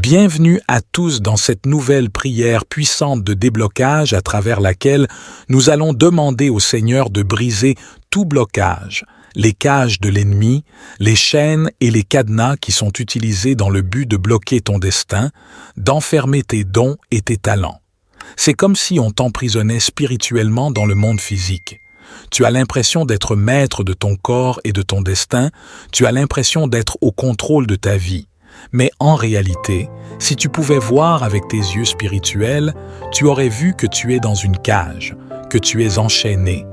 Bienvenue à tous dans cette nouvelle prière puissante de déblocage à travers laquelle nous allons demander au Seigneur de briser tout blocage, les cages de l'ennemi, les chaînes et les cadenas qui sont utilisés dans le but de bloquer ton destin, d'enfermer tes dons et tes talents. C'est comme si on t'emprisonnait spirituellement dans le monde physique. Tu as l'impression d'être maître de ton corps et de ton destin, tu as l'impression d'être au contrôle de ta vie. Mais en réalité, si tu pouvais voir avec tes yeux spirituels, tu aurais vu que tu es dans une cage, que tu es enchaîné,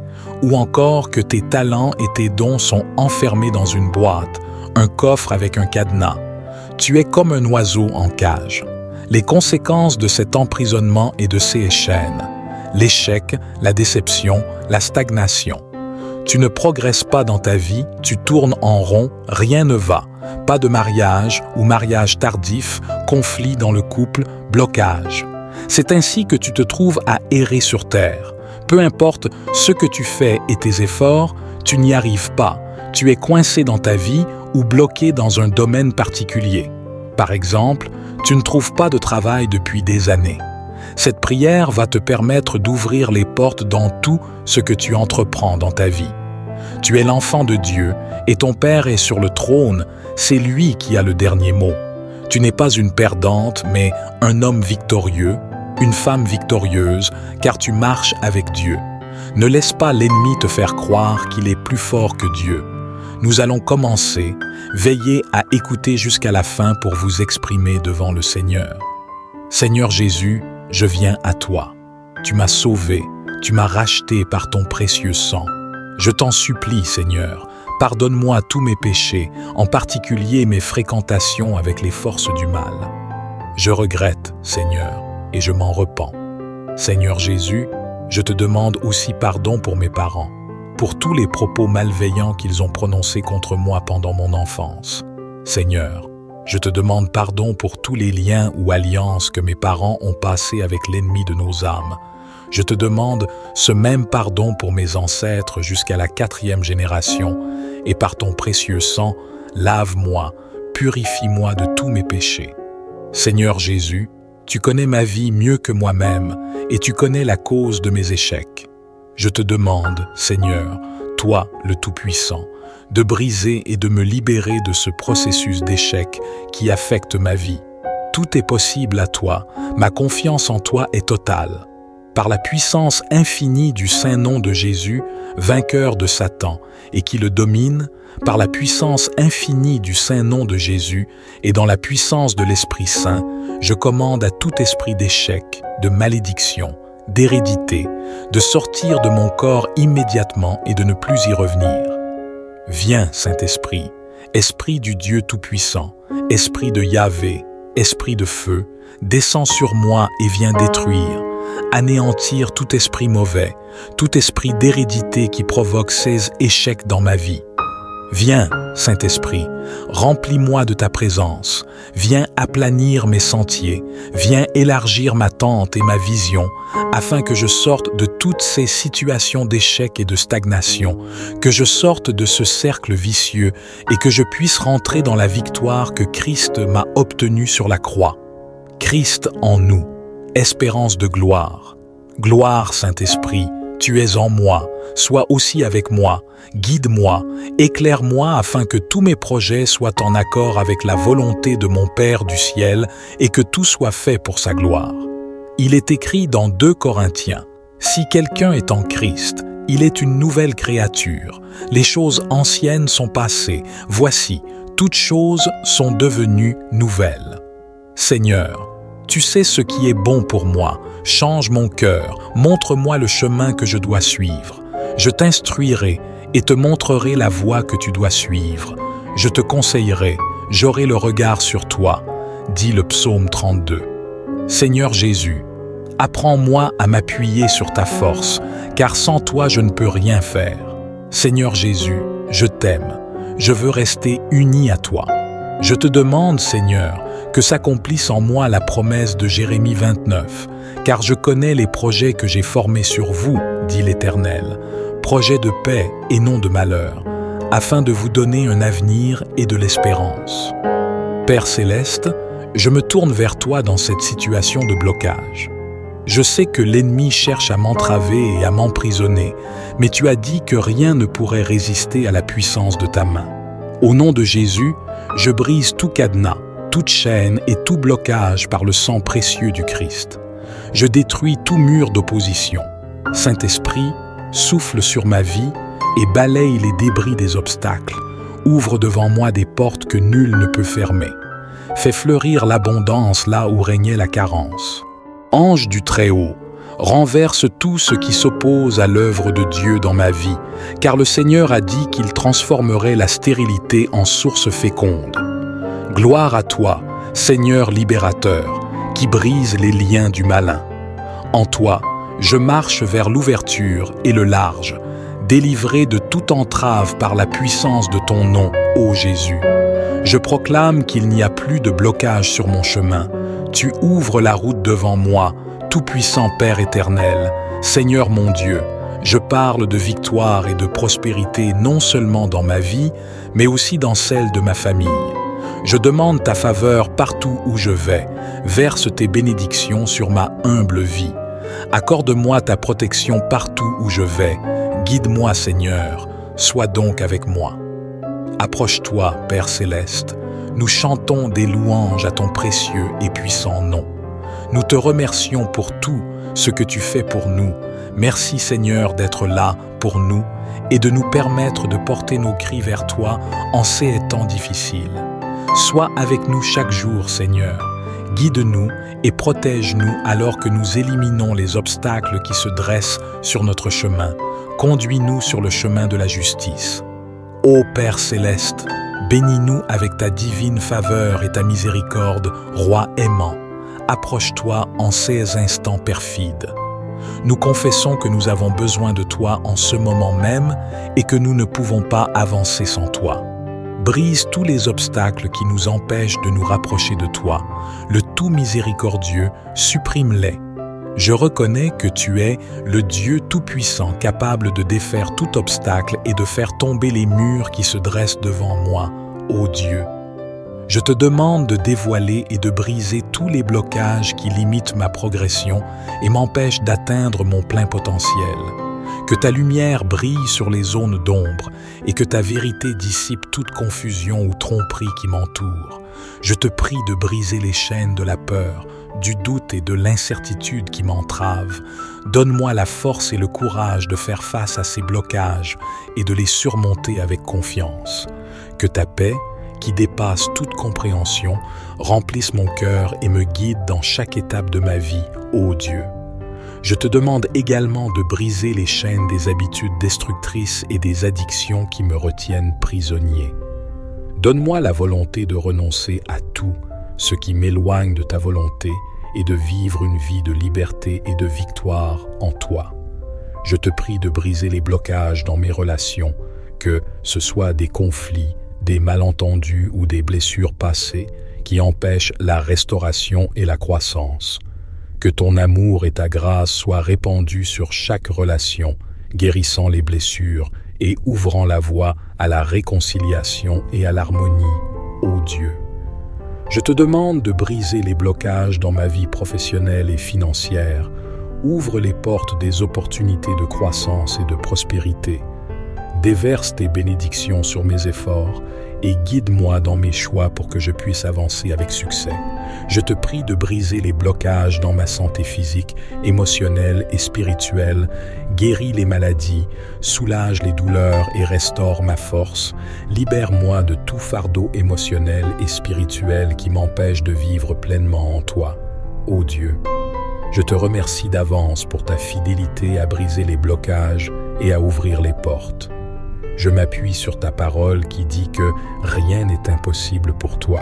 ou encore que tes talents et tes dons sont enfermés dans une boîte, un coffre avec un cadenas. Tu es comme un oiseau en cage. Les conséquences de cet emprisonnement et de ces chaînes, l'échec, la déception, la stagnation. Tu ne progresses pas dans ta vie, tu tournes en rond, rien ne va. Pas de mariage ou mariage tardif, conflit dans le couple, blocage. C'est ainsi que tu te trouves à errer sur terre. Peu importe ce que tu fais et tes efforts, tu n'y arrives pas. Tu es coincé dans ta vie ou bloqué dans un domaine particulier. Par exemple, tu ne trouves pas de travail depuis des années. Cette prière va te permettre d'ouvrir les portes dans tout ce que tu entreprends dans ta vie. Tu es l'enfant de Dieu et ton Père est sur le trône, c'est lui qui a le dernier mot. Tu n'es pas une perdante, mais un homme victorieux, une femme victorieuse, car tu marches avec Dieu. Ne laisse pas l'ennemi te faire croire qu'il est plus fort que Dieu. Nous allons commencer. Veillez à écouter jusqu'à la fin pour vous exprimer devant le Seigneur. Seigneur Jésus, je viens à toi. Tu m'as sauvé, tu m'as racheté par ton précieux sang. Je t'en supplie, Seigneur, pardonne-moi tous mes péchés, en particulier mes fréquentations avec les forces du mal. Je regrette, Seigneur, et je m'en repens. Seigneur Jésus, je te demande aussi pardon pour mes parents, pour tous les propos malveillants qu'ils ont prononcés contre moi pendant mon enfance. Seigneur, je te demande pardon pour tous les liens ou alliances que mes parents ont passés avec l'ennemi de nos âmes. Je te demande ce même pardon pour mes ancêtres jusqu'à la 4e génération, et par ton précieux sang, lave-moi, purifie-moi de tous mes péchés. Seigneur Jésus, tu connais ma vie mieux que moi-même, et tu connais la cause de mes échecs. Je te demande, Seigneur, toi le Tout-Puissant, de briser et de me libérer de ce processus d'échec qui affecte ma vie. Tout est possible à toi, ma confiance en toi est totale. Par la puissance infinie du saint nom de Jésus, vainqueur de Satan, et qui le domine, par la puissance infinie du saint nom de Jésus, et dans la puissance de l'Esprit Saint, je commande à tout esprit d'échec, de malédiction, d'hérédité, de sortir de mon corps immédiatement et de ne plus y revenir. Viens, Saint-Esprit, Esprit du Dieu Tout-Puissant, Esprit de Yahvé, Esprit de feu, descends sur moi et viens détruire, anéantir tout esprit mauvais, tout esprit d'hérédité qui provoque ces échecs dans ma vie. Viens, Saint-Esprit, remplis-moi de ta présence, viens aplanir mes sentiers, viens élargir ma tente et ma vision, afin que je sorte de toutes ces situations d'échec et de stagnation, que je sorte de ce cercle vicieux et que je puisse rentrer dans la victoire que Christ m'a obtenue sur la croix. Christ en nous, espérance de gloire. Gloire, Saint-Esprit, tu es en moi, sois aussi avec moi, guide-moi, éclaire-moi afin que tous mes projets soient en accord avec la volonté de mon Père du ciel et que tout soit fait pour sa gloire. Il est écrit dans 2 Corinthiens, « Si quelqu'un est en Christ, il est une nouvelle créature. Les choses anciennes sont passées, voici, toutes choses sont devenues nouvelles. » Seigneur, tu sais ce qui est bon pour moi, change mon cœur, montre-moi le chemin que je dois suivre. Je t'instruirai et te montrerai la voie que tu dois suivre. Je te conseillerai, j'aurai le regard sur toi, dit le psaume 32. Seigneur Jésus, apprends-moi à m'appuyer sur ta force, car sans toi je ne peux rien faire. Seigneur Jésus, je t'aime, je veux rester uni à toi. Je te demande, Seigneur, que s'accomplisse en moi la promesse de Jérémie 29, car je connais les projets que j'ai formés sur vous, dit l'Éternel, projets de paix et non de malheur, afin de vous donner un avenir et de l'espérance. Père céleste, Je me tourne vers toi dans cette situation de blocage. Je sais que l'ennemi cherche à m'entraver et à m'emprisonner, mais tu as dit que rien ne pourrait résister à la puissance de ta main. Au nom de Jésus, je brise tout cadenas, toute chaîne et tout blocage par le sang précieux du Christ. Je détruis tout mur d'opposition. Saint-Esprit, souffle sur ma vie et balaye les débris des obstacles. Ouvre devant moi des portes que nul ne peut fermer. Fais fleurir l'abondance là où régnait la carence. Ange du Très-Haut, renverse tout ce qui s'oppose à l'œuvre de Dieu dans ma vie, car le Seigneur a dit qu'il transformerait la stérilité en source féconde. Gloire à toi, Seigneur libérateur, qui brise les liens du malin. En toi, je marche vers l'ouverture et le large, délivré de toute entrave par la puissance de ton nom, ô Jésus. Je proclame qu'il n'y a plus de blocage sur mon chemin. Tu ouvres la route devant moi, tout-puissant Père éternel, Seigneur mon Dieu. Je parle de victoire et de prospérité non seulement dans ma vie, mais aussi dans celle de ma famille. Je demande ta faveur partout où je vais. Verse tes bénédictions sur ma humble vie. Accorde-moi ta protection partout où je vais. Guide-moi, Seigneur. Sois donc avec moi. Approche-toi, Père céleste. Nous chantons des louanges à ton précieux et puissant nom. Nous te remercions pour tout ce que tu fais pour nous. Merci Seigneur d'être là pour nous et de nous permettre de porter nos cris vers toi en ces temps difficiles. Sois avec nous chaque jour, Seigneur. Guide-nous et protège-nous alors que nous éliminons les obstacles qui se dressent sur notre chemin. Conduis-nous sur le chemin de la justice. Ô Père céleste, bénis-nous avec ta divine faveur et ta miséricorde, Roi aimant. Approche-toi en ces instants perfides. Nous confessons que nous avons besoin de toi en ce moment même et que nous ne pouvons pas avancer sans toi. Brise tous les obstacles qui nous empêchent de nous rapprocher de toi. Le tout miséricordieux, supprime-les. Je reconnais que tu es le Dieu tout-puissant capable de défaire tout obstacle et de faire tomber les murs qui se dressent devant moi, ô Dieu. Je te demande de dévoiler et de briser tous les blocages qui limitent ma progression et m'empêchent d'atteindre mon plein potentiel. Que ta lumière brille sur les zones d'ombre et que ta vérité dissipe toute confusion ou tromperie qui m'entoure. Je te prie de briser les chaînes de la peur, du doute et de l'incertitude qui m'entravent. Donne-moi la force et le courage de faire face à ces blocages et de les surmonter avec confiance. Que ta paix, qui dépasse toute compréhension, remplisse mon cœur et me guide dans chaque étape de ma vie, ô Dieu. Je te demande également de briser les chaînes des habitudes destructrices et des addictions qui me retiennent prisonnier. Donne-moi la volonté de renoncer à tout ce qui m'éloigne de ta volonté et de vivre une vie de liberté et de victoire en toi. Je te prie de briser les blocages dans mes relations, que ce soit des conflits, des malentendus ou des blessures passées qui empêchent la restauration et la croissance. Que ton amour et ta grâce soient répandus sur chaque relation, guérissant les blessures et ouvrant la voie à la réconciliation et à l'harmonie, ô Dieu. Je te demande de briser les blocages dans ma vie professionnelle et financière. Ouvre les portes des opportunités de croissance et de prospérité. Déverse tes bénédictions sur mes efforts et guide-moi dans mes choix pour que je puisse avancer avec succès. Je te prie de briser les blocages dans ma santé physique, émotionnelle et spirituelle. Guéris les maladies, soulage les douleurs et restaure ma force. Libère-moi de tout fardeau émotionnel et spirituel qui m'empêche de vivre pleinement en toi. Ô Dieu, je te remercie d'avance pour ta fidélité à briser les blocages et à ouvrir les portes. Je m'appuie sur ta parole qui dit que rien n'est impossible pour toi.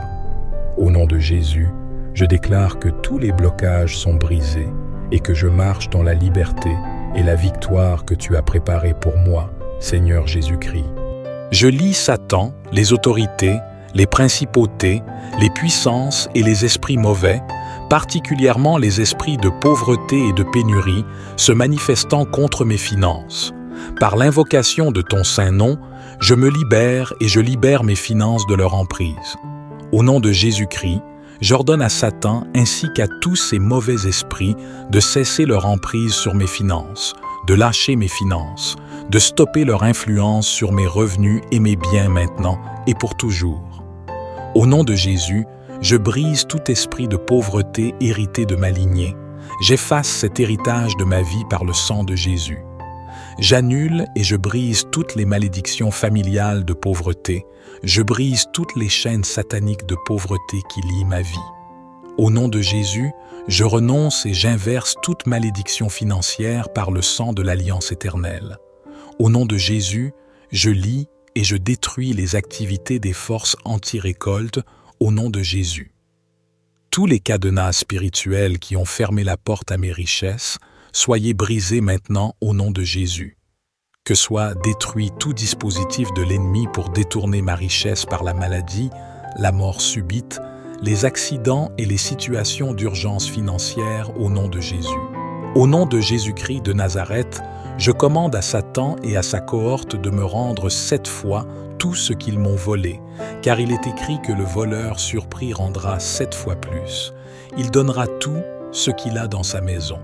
Au nom de Jésus, je déclare que tous les blocages sont brisés et que je marche dans la liberté et la victoire que tu as préparée pour moi, Seigneur Jésus-Christ. Je lis Satan, les autorités, les principautés, les puissances et les esprits mauvais, particulièrement les esprits de pauvreté et de pénurie, se manifestant contre mes finances. Par l'invocation de ton saint nom, je me libère et je libère mes finances de leur emprise. Au nom de Jésus-Christ, J'ordonne à Satan ainsi qu'à tous ces mauvais esprits de cesser leur emprise sur mes finances, de lâcher mes finances, de stopper leur influence sur mes revenus et mes biens maintenant et pour toujours. Au nom de Jésus, je brise tout esprit de pauvreté hérité de ma lignée. J'efface cet héritage de ma vie par le sang de Jésus. J'annule et je brise toutes les malédictions familiales de pauvreté. Je brise toutes les chaînes sataniques de pauvreté qui lient ma vie. Au nom de Jésus, je renonce et j'inverse toute malédiction financière par le sang de l'Alliance éternelle. Au nom de Jésus, je lie et je détruis les activités des forces anti-récolte au nom de Jésus. Tous les cadenas spirituels qui ont fermé la porte à mes richesses, soyez brisés maintenant au nom de Jésus. Que soit détruit tout dispositif de l'ennemi pour détourner ma richesse par la maladie, la mort subite, les accidents et les situations d'urgence financière au nom de Jésus. Au nom de Jésus-Christ de Nazareth, je commande à Satan et à sa cohorte de me rendre 7 fois tout ce qu'ils m'ont volé, car il est écrit que le voleur surpris rendra 7 fois plus. Il donnera tout ce qu'il a dans sa maison.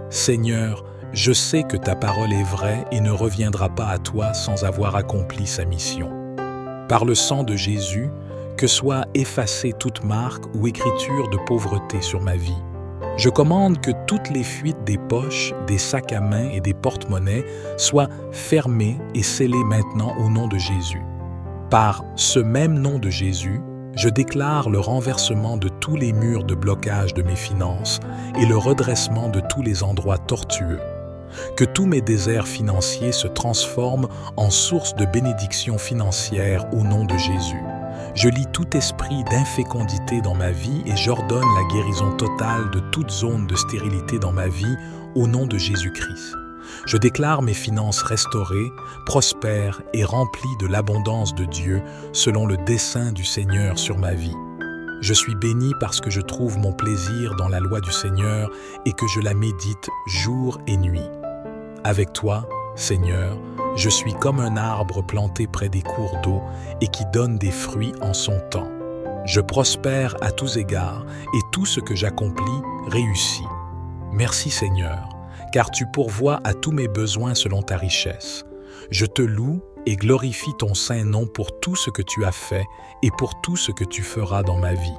Seigneur, je sais que ta parole est vraie et ne reviendra pas à toi sans avoir accompli sa mission. Par le sang de Jésus, que soit effacée toute marque ou écriture de pauvreté sur ma vie. Je commande que toutes les fuites des poches, des sacs à main et des porte-monnaies soient fermées et scellées maintenant au nom de Jésus. Par ce même nom de Jésus, je déclare le renversement de tous les murs de blocage de mes finances et le redressement de tous les endroits tortueux. Que tous mes déserts financiers se transforment en source de bénédictions financières au nom de Jésus. Je lie tout esprit d'infécondité dans ma vie et j'ordonne la guérison totale de toute zone de stérilité dans ma vie au nom de Jésus-Christ. Je déclare mes finances restaurées, prospères et remplies de l'abondance de Dieu selon le dessein du Seigneur sur ma vie. Je suis béni parce que je trouve mon plaisir dans la loi du Seigneur et que je la médite jour et nuit. Avec toi, Seigneur, je suis comme un arbre planté près des cours d'eau et qui donne des fruits en son temps. Je prospère à tous égards et tout ce que j'accomplis réussit. Merci Seigneur, car tu pourvois à tous mes besoins selon ta richesse. Je te loue et glorifie ton saint nom pour tout ce que tu as fait et pour tout ce que tu feras dans ma vie.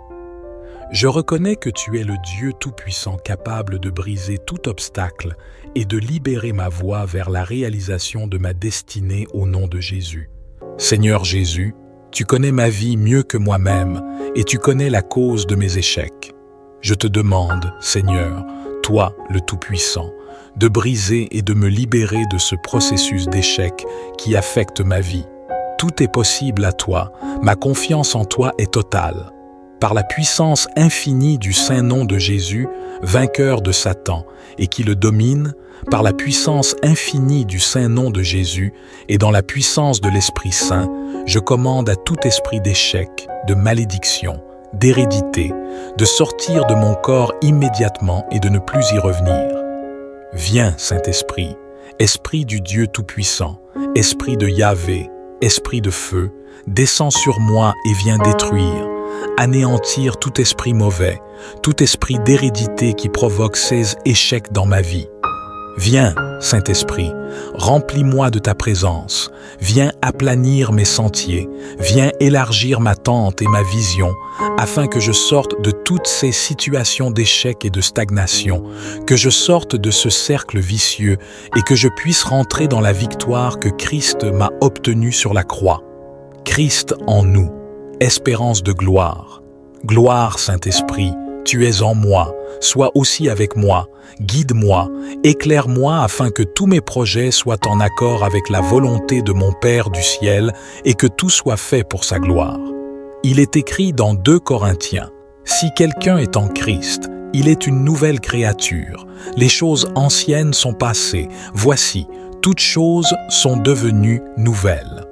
Je reconnais que tu es le Dieu Tout-Puissant capable de briser tout obstacle et de libérer ma voie vers la réalisation de ma destinée au nom de Jésus. Seigneur Jésus, tu connais ma vie mieux que moi-même et tu connais la cause de mes échecs. Je te demande, Seigneur, toi le Tout-Puissant, de briser et de me libérer de ce processus d'échec qui affecte ma vie. Tout est possible à toi, ma confiance en toi est totale. Par la puissance infinie du saint nom de Jésus, vainqueur de Satan, et qui le domine, par la puissance infinie du saint nom de Jésus, et dans la puissance de l'Esprit Saint, je commande à tout esprit d'échec, de malédiction, d'hérédité, de sortir de mon corps immédiatement et de ne plus y revenir. Viens, Saint-Esprit, Esprit du Dieu Tout-Puissant, Esprit de Yahvé, Esprit de feu, descends sur moi et viens détruire, anéantir tout esprit mauvais, tout esprit d'hérédité qui provoque ces échecs dans ma vie. Viens, Saint-Esprit, remplis-moi de ta présence, viens aplanir mes sentiers, viens élargir ma tente et ma vision, afin que je sorte de toutes ces situations d'échec et de stagnation, que je sorte de ce cercle vicieux et que je puisse rentrer dans la victoire que Christ m'a obtenue sur la croix. Christ en nous, espérance de gloire. Gloire, Saint-Esprit, tu es en moi, sois aussi avec moi, guide-moi, éclaire-moi afin que tous mes projets soient en accord avec la volonté de mon Père du ciel et que tout soit fait pour sa gloire. Il est écrit dans 2 Corinthiens, « Si quelqu'un est en Christ, il est une nouvelle créature. Les choses anciennes sont passées. Voici, toutes choses sont devenues nouvelles. »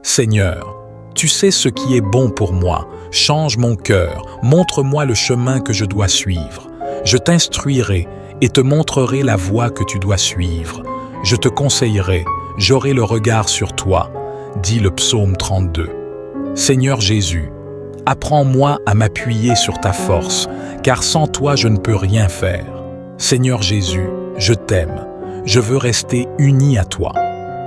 Seigneur, tu sais ce qui est bon pour moi. Change mon cœur, montre-moi le chemin que je dois suivre. Je t'instruirai et te montrerai la voie que tu dois suivre. Je te conseillerai, j'aurai le regard sur toi, dit le psaume 32. Seigneur Jésus, Apprends-moi à m'appuyer sur ta force, car sans toi je ne peux rien faire. Seigneur Jésus, je t'aime. Je veux rester uni à toi.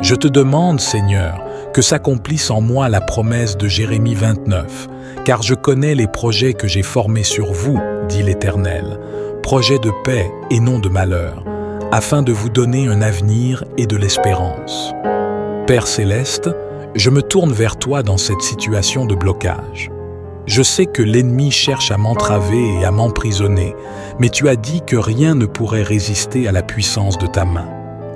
Je te demande, Seigneur, que s'accomplisse en moi la promesse de Jérémie 29, car je connais les projets que j'ai formés sur vous, dit l'Éternel, projets de paix et non de malheur, afin de vous donner un avenir et de l'espérance. Père céleste, je me tourne vers toi dans cette situation de blocage. Je sais que l'ennemi cherche à m'entraver et à m'emprisonner, mais tu as dit que rien ne pourrait résister à la puissance de ta main.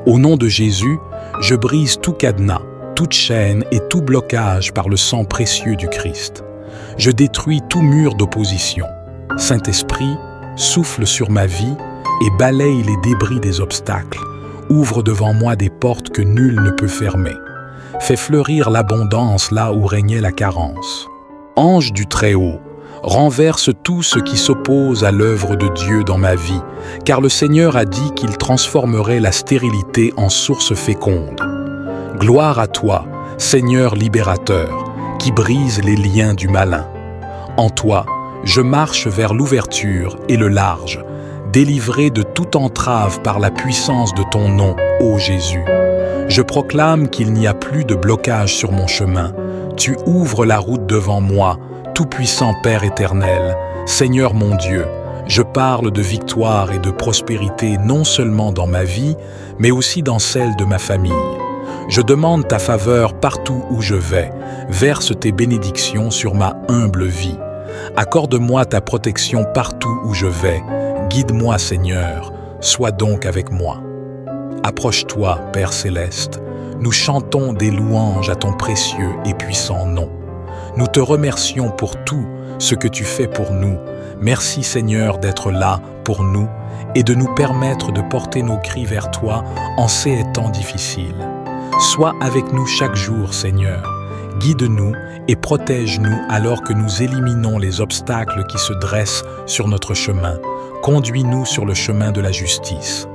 Au nom de Jésus, je brise tout cadenas, toute chaîne et tout blocage par le sang précieux du Christ. Je détruis tout mur d'opposition. Saint-Esprit, souffle sur ma vie et balaye les débris des obstacles. Ouvre devant moi des portes que nul ne peut fermer. Fais fleurir l'abondance là où régnait la carence. Ange du Très-Haut, renverse tout ce qui s'oppose à l'œuvre de Dieu dans ma vie, car le Seigneur a dit qu'il transformerait la stérilité en source féconde. Gloire à toi, Seigneur libérateur, qui brise les liens du malin. En toi, je marche vers l'ouverture et le large, délivré de toute entrave par la puissance de ton nom, ô Jésus. Je proclame qu'il n'y a plus de blocage sur mon chemin. Tu ouvres la route devant moi, tout-puissant Père éternel, Seigneur mon Dieu. Je parle de victoire et de prospérité non seulement dans ma vie, mais aussi dans celle de ma famille. Je demande ta faveur partout où je vais. Verse tes bénédictions sur ma humble vie. Accorde-moi ta protection partout où je vais. Guide-moi, Seigneur. Sois donc avec moi. Approche-toi, Père céleste. Nous chantons des louanges à ton précieux et puissant nom. Nous te remercions pour tout ce que tu fais pour nous. Merci Seigneur d'être là pour nous et de nous permettre de porter nos cris vers toi en ces temps difficiles. Sois avec nous chaque jour, Seigneur. Guide-nous et protège-nous alors que nous éliminons les obstacles qui se dressent sur notre chemin. Conduis-nous sur le chemin de la justice.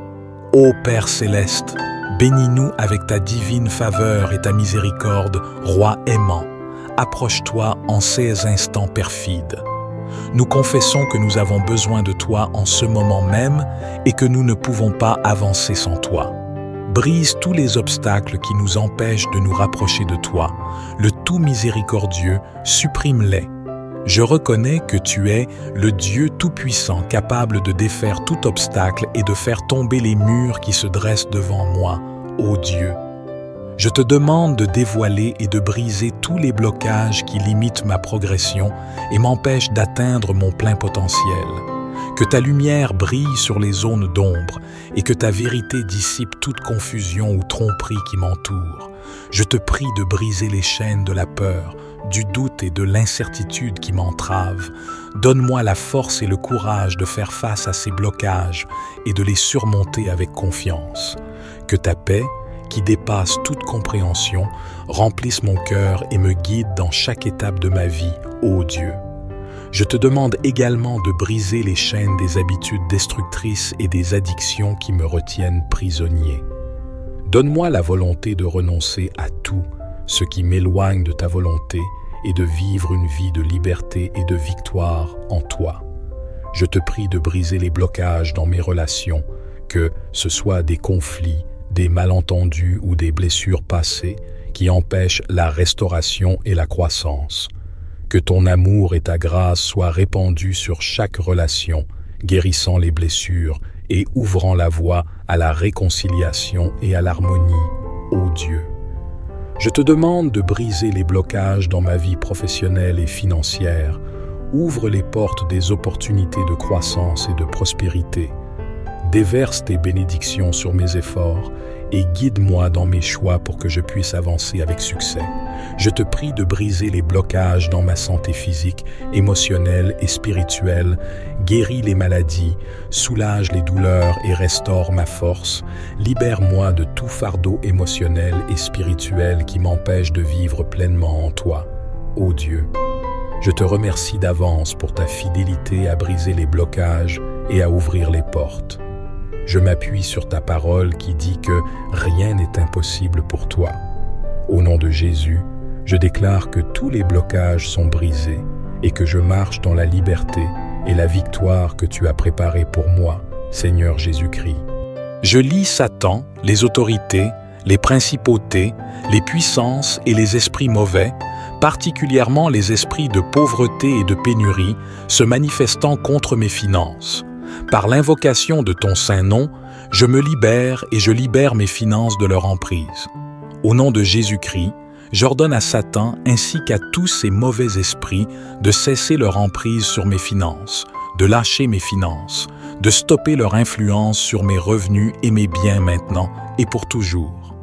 Ô Père céleste, bénis-nous avec ta divine faveur et ta miséricorde, Roi aimant. Approche-toi en ces instants perfides. Nous confessons que nous avons besoin de toi en ce moment même et que nous ne pouvons pas avancer sans toi. Brise tous les obstacles qui nous empêchent de nous rapprocher de toi. Le tout miséricordieux, supprime-les. Je reconnais que tu es le Dieu tout-puissant capable de défaire tout obstacle et de faire tomber les murs qui se dressent devant moi, ô Dieu. Je te demande de dévoiler et de briser tous les blocages qui limitent ma progression et m'empêchent d'atteindre mon plein potentiel. Que ta lumière brille sur les zones d'ombre et que ta vérité dissipe toute confusion ou tromperie qui m'entoure. Je te prie de briser les chaînes de la peur, du doute et de l'incertitude qui m'entravent. Donne-moi la force et le courage de faire face à ces blocages et de les surmonter avec confiance. Que ta paix, qui dépasse toute compréhension, remplisse mon cœur et me guide dans chaque étape de ma vie, ô Dieu. Je te demande également de briser les chaînes des habitudes destructrices et des addictions qui me retiennent prisonnier. Donne-moi la volonté de renoncer à tout ce qui m'éloigne de ta volonté et de vivre une vie de liberté et de victoire en toi. Je te prie de briser les blocages dans mes relations, que ce soit des conflits, des malentendus ou des blessures passées qui empêchent la restauration et la croissance. Que ton amour et ta grâce soient répandus sur chaque relation, guérissant les blessures et ouvrant la voie à la réconciliation et à l'harmonie, ô Dieu. Je te demande de briser les blocages dans ma vie professionnelle et financière. Ouvre les portes des opportunités de croissance et de prospérité. Déverse tes bénédictions sur mes efforts et guide-moi dans mes choix pour que je puisse avancer avec succès. Je te prie de briser les blocages dans ma santé physique, émotionnelle et spirituelle, guéris les maladies, soulage les douleurs et restaure ma force. Libère-moi de tout fardeau émotionnel et spirituel qui m'empêche de vivre pleinement en toi, ô Dieu. Je te remercie d'avance pour ta fidélité à briser les blocages et à ouvrir les portes. Je m'appuie sur ta parole qui dit que rien n'est impossible pour toi. Au nom de Jésus, je déclare que tous les blocages sont brisés et que je marche dans la liberté et la victoire que tu as préparée pour moi, Seigneur Jésus-Christ. Je lis Satan, les autorités, les principautés, les puissances et les esprits mauvais, particulièrement les esprits de pauvreté et de pénurie, se manifestant contre mes finances. Par l'invocation de ton saint nom, je me libère et je libère mes finances de leur emprise. Au nom de Jésus-Christ, j'ordonne à Satan ainsi qu'à tous ces mauvais esprits de cesser leur emprise sur mes finances, de lâcher mes finances, de stopper leur influence sur mes revenus et mes biens maintenant et pour toujours.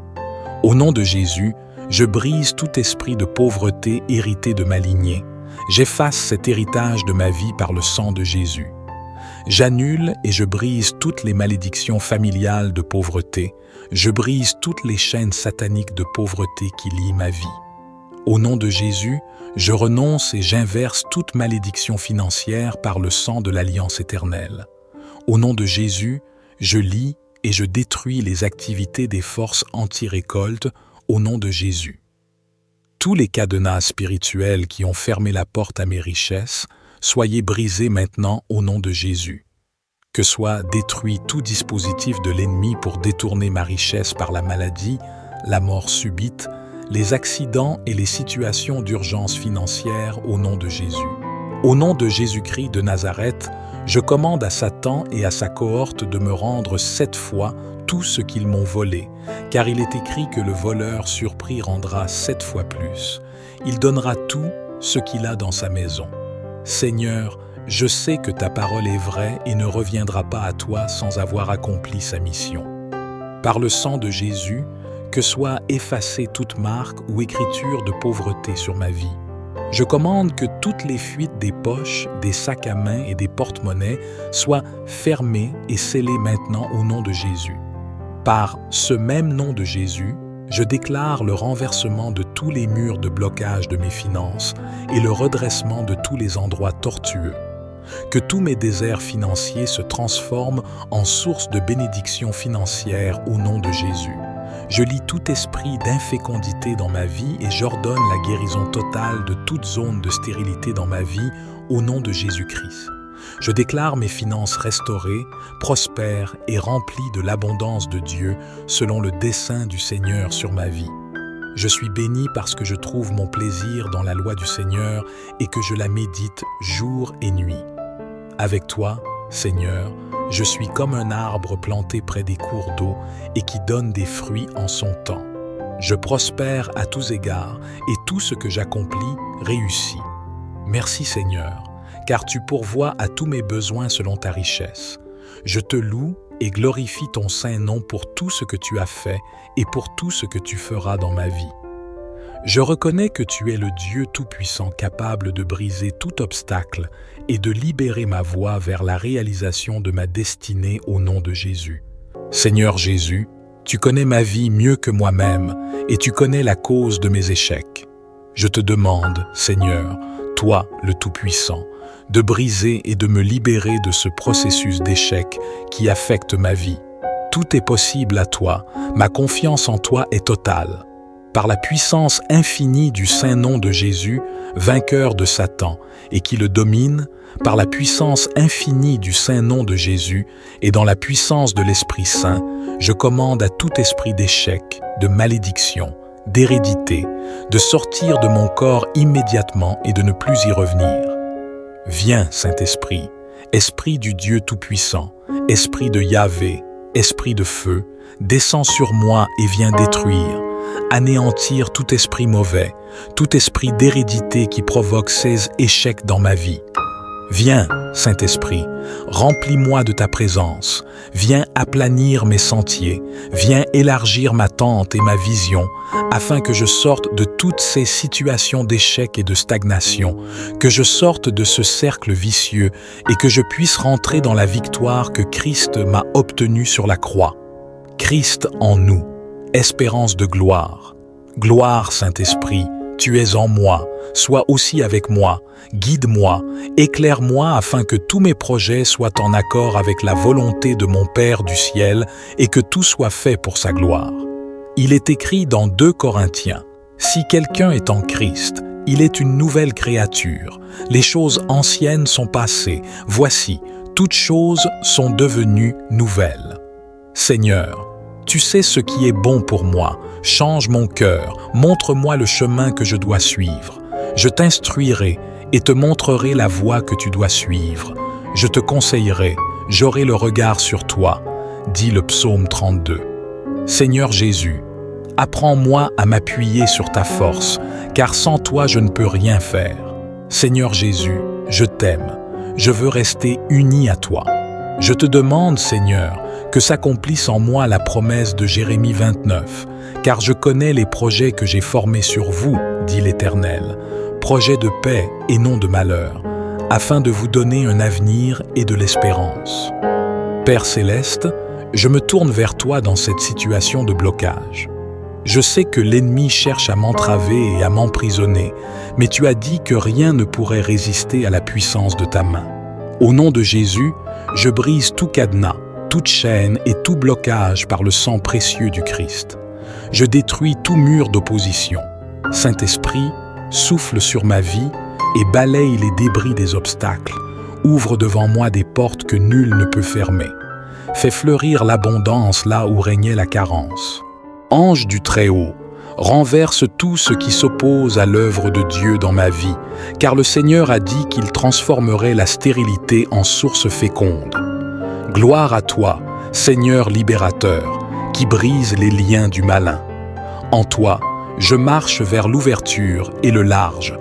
Au nom de Jésus, je brise tout esprit de pauvreté hérité de ma lignée. J'efface cet héritage de ma vie par le sang de Jésus. J'annule et je brise toutes les malédictions familiales de pauvreté. Je brise toutes les chaînes sataniques de pauvreté qui lient ma vie. Au nom de Jésus, je renonce et j'inverse toute malédiction financière par le sang de l'Alliance éternelle. Au nom de Jésus, je lie et je détruis les activités des forces anti-récolte au nom de Jésus. Tous les cadenas spirituels qui ont fermé la porte à mes richesses, soyez brisés maintenant au nom de Jésus. Que soit détruit tout dispositif de l'ennemi pour détourner ma richesse par la maladie, la mort subite, les accidents et les situations d'urgence financière au nom de Jésus. Au nom de Jésus-Christ de Nazareth, je commande à Satan et à sa cohorte de me rendre 7 fois tout ce qu'ils m'ont volé, car il est écrit que le voleur surpris rendra 7 fois plus. Il donnera tout ce qu'il a dans sa maison. Seigneur, je sais que ta parole est vraie et ne reviendra pas à toi sans avoir accompli sa mission. Par le sang de Jésus, que soit effacée toute marque ou écriture de pauvreté sur ma vie. Je commande que toutes les fuites des poches, des sacs à main et des porte-monnaies soient fermées et scellées maintenant au nom de Jésus. Par ce même nom de Jésus, je déclare le renversement de tous les murs de blocage de mes finances et le redressement de tous les endroits tortueux. Que tous mes déserts financiers se transforment en source de bénédictions financières au nom de Jésus. Je lie tout esprit d'infécondité dans ma vie et j'ordonne la guérison totale de toute zone de stérilité dans ma vie au nom de Jésus-Christ. Je déclare mes finances restaurées, prospères et remplies de l'abondance de Dieu selon le dessein du Seigneur sur ma vie. Je suis béni parce que je trouve mon plaisir dans la loi du Seigneur et que je la médite jour et nuit. Avec toi, Seigneur, je suis comme un arbre planté près des cours d'eau et qui donne des fruits en son temps. Je prospère à tous égards et tout ce que j'accomplis réussit. Merci Seigneur, car tu pourvois à tous mes besoins selon ta richesse. Je te loue et glorifie ton saint nom pour tout ce que tu as fait et pour tout ce que tu feras dans ma vie. Je reconnais que tu es le Dieu Tout-Puissant capable de briser tout obstacle et de libérer ma voie vers la réalisation de ma destinée au nom de Jésus. Seigneur Jésus, tu connais ma vie mieux que moi-même et tu connais la cause de mes échecs. Je te demande, Seigneur, toi le Tout-Puissant, de briser et de me libérer de ce processus d'échec qui affecte ma vie. Tout est possible à toi, ma confiance en toi est totale. Par la puissance infinie du saint nom de Jésus, vainqueur de Satan, et qui le domine, par la puissance infinie du saint nom de Jésus, et dans la puissance de l'Esprit Saint, je commande à tout esprit d'échec, de malédiction, d'hérédité, de sortir de mon corps immédiatement et de ne plus y revenir. Viens, Saint-Esprit, Esprit du Dieu Tout-Puissant, Esprit de Yahvé, Esprit de feu, descends sur moi et viens détruire, anéantir tout esprit mauvais, tout esprit d'hérédité qui provoque ces échecs dans ma vie. Viens, Saint-Esprit, remplis-moi de ta présence, viens aplanir mes sentiers, viens élargir ma tente et ma vision, afin que je sorte de toutes ces situations d'échec et de stagnation, que je sorte de ce cercle vicieux et que je puisse rentrer dans la victoire que Christ m'a obtenue sur la croix. Christ en nous, espérance de gloire. Gloire, Saint-Esprit, tu es en moi, sois aussi avec moi, guide-moi, éclaire-moi afin que tous mes projets soient en accord avec la volonté de mon Père du ciel et que tout soit fait pour sa gloire. Il est écrit dans 2 Corinthiens, « Si quelqu'un est en Christ, Il est une nouvelle créature. Les choses anciennes sont passées. Voici, toutes choses sont devenues nouvelles. Seigneur, tu sais ce qui est bon pour moi. Change mon cœur, montre-moi le chemin que je dois suivre. Je t'instruirai et te montrerai la voie que tu dois suivre. Je te conseillerai, j'aurai le regard sur toi, dit le psaume 32. Seigneur Jésus, apprends-moi à m'appuyer sur ta force, car sans toi je ne peux rien faire. Seigneur Jésus, je t'aime, je veux rester uni à toi. Je te demande, Seigneur, que s'accomplisse en moi la promesse de Jérémie 29, car je connais les projets que j'ai formés sur vous, dit l'Éternel, projets de paix et non de malheur, afin de vous donner un avenir et de l'espérance. Père céleste, je me tourne vers toi dans cette situation de blocage. Je sais que l'ennemi cherche à m'entraver et à m'emprisonner, mais tu as dit que rien ne pourrait résister à la puissance de ta main. Au nom de Jésus, je brise tout cadenas, toute chaîne et tout blocage par le sang précieux du Christ. Je détruis tout mur d'opposition. Saint-Esprit, souffle sur ma vie et balaye les débris des obstacles. Ouvre devant moi des portes que nul ne peut fermer. Fais fleurir l'abondance là où régnait la carence. Ange du Très-Haut, renverse tout ce qui s'oppose à l'œuvre de Dieu dans ma vie, car le Seigneur a dit qu'il transformerait la stérilité en source féconde. Gloire à toi, Seigneur libérateur, qui brise les liens du malin. En toi, je marche vers l'ouverture et le large,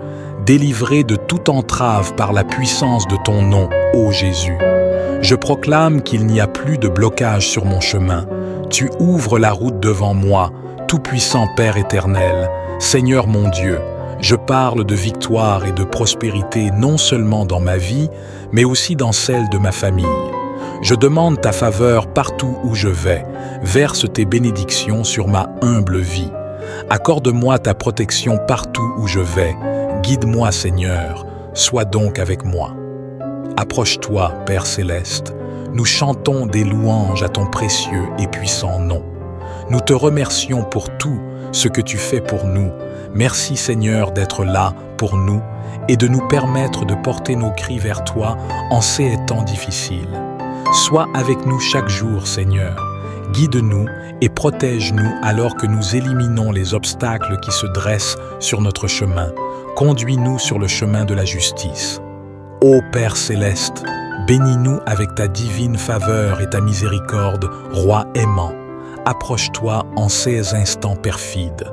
délivré de toute entrave par la puissance de ton nom, ô Jésus. Je proclame qu'il n'y a plus de blocage sur mon chemin. Tu ouvres la route devant moi, tout-puissant Père éternel, Seigneur mon Dieu. Je parle de victoire et de prospérité non seulement dans ma vie, mais aussi dans celle de ma famille. Je demande ta faveur partout où je vais. Verse tes bénédictions sur ma humble vie. Accorde-moi ta protection partout où je vais. Guide-moi, Seigneur. Sois donc avec moi. Approche-toi, Père céleste. Nous chantons des louanges à ton précieux et puissant nom. Nous te remercions pour tout ce que tu fais pour nous. Merci, Seigneur, d'être là pour nous et de nous permettre de porter nos cris vers toi en ces temps difficiles. Sois avec nous chaque jour, Seigneur. Guide-nous et protège-nous alors que nous éliminons les obstacles qui se dressent sur notre chemin. Conduis-nous sur le chemin de la justice. Ô Père céleste, bénis-nous avec ta divine faveur et ta miséricorde, Roi aimant. Approche-toi en ces instants perfides.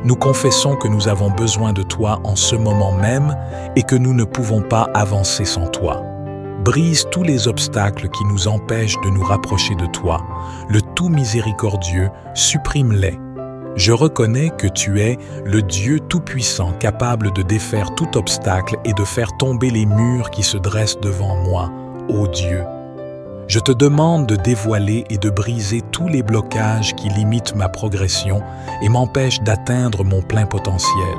Nous confessons que nous avons besoin de toi en ce moment même et que nous ne pouvons pas avancer sans toi. Brise tous les obstacles qui nous empêchent de nous rapprocher de toi. Le tout miséricordieux, supprime-les. Je reconnais que tu es le Dieu tout-puissant capable de défaire tout obstacle et de faire tomber les murs qui se dressent devant moi, ô Dieu. Je te demande de dévoiler et de briser tous les blocages qui limitent ma progression et m'empêchent d'atteindre mon plein potentiel.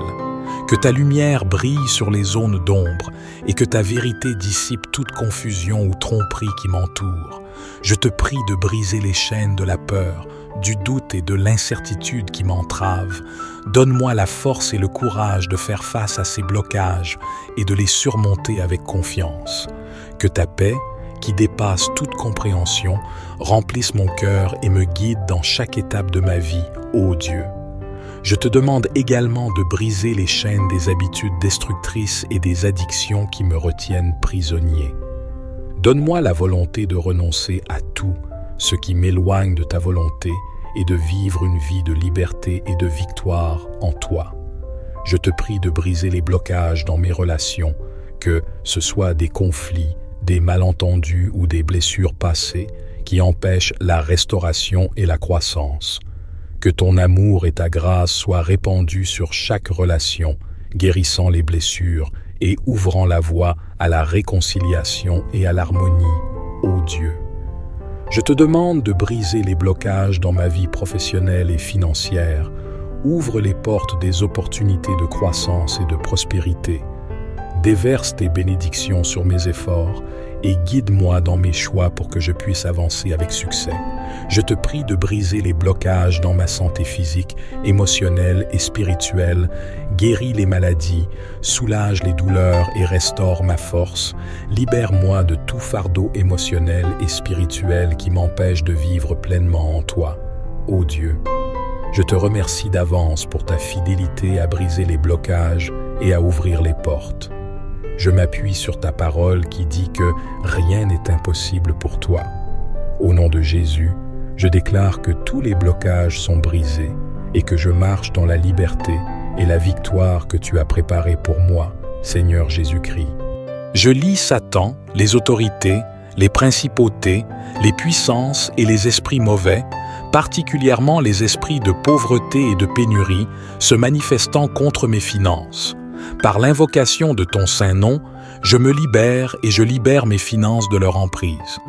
Que ta lumière brille sur les zones d'ombre et que ta vérité dissipe toute confusion ou tromperie qui m'entoure. Je te prie de briser les chaînes de la peur, du doute et de l'incertitude qui m'entravent. Donne-moi la force et le courage de faire face à ces blocages et de les surmonter avec confiance. Que ta paix, qui dépasse toute compréhension, remplisse mon cœur et me guide dans chaque étape de ma vie, ô Dieu. Je te demande également de briser les chaînes des habitudes destructrices et des addictions qui me retiennent prisonnier. Donne-moi la volonté de renoncer à tout ce qui m'éloigne de ta volonté et de vivre une vie de liberté et de victoire en toi. Je te prie de briser les blocages dans mes relations, que ce soit des conflits, des malentendus ou des blessures passées qui empêchent la restauration et la croissance. Que ton amour et ta grâce soient répandus sur chaque relation, guérissant les blessures et ouvrant la voie à la réconciliation et à l'harmonie, ô Dieu. Je te demande de briser les blocages dans ma vie professionnelle et financière. Ouvre les portes des opportunités de croissance et de prospérité. Déverse tes bénédictions sur mes efforts et guide-moi dans mes choix pour que je puisse avancer avec succès. Je te prie de briser les blocages dans ma santé physique, émotionnelle et spirituelle, guéris les maladies, soulage les douleurs et restaure ma force. Libère-moi de tout fardeau émotionnel et spirituel qui m'empêche de vivre pleinement en toi. Ô Dieu, je te remercie d'avance pour ta fidélité à briser les blocages et à ouvrir les portes. Je m'appuie sur ta parole qui dit que rien n'est impossible pour toi. Au nom de Jésus, je déclare que tous les blocages sont brisés et que je marche dans la liberté et la victoire que tu as préparée pour moi, Seigneur Jésus-Christ. Je lis Satan, les autorités, les principautés, les puissances et les esprits mauvais, particulièrement les esprits de pauvreté et de pénurie, se manifestant contre mes finances. Par l'invocation de ton saint nom, je me libère et je libère mes finances de leur emprise.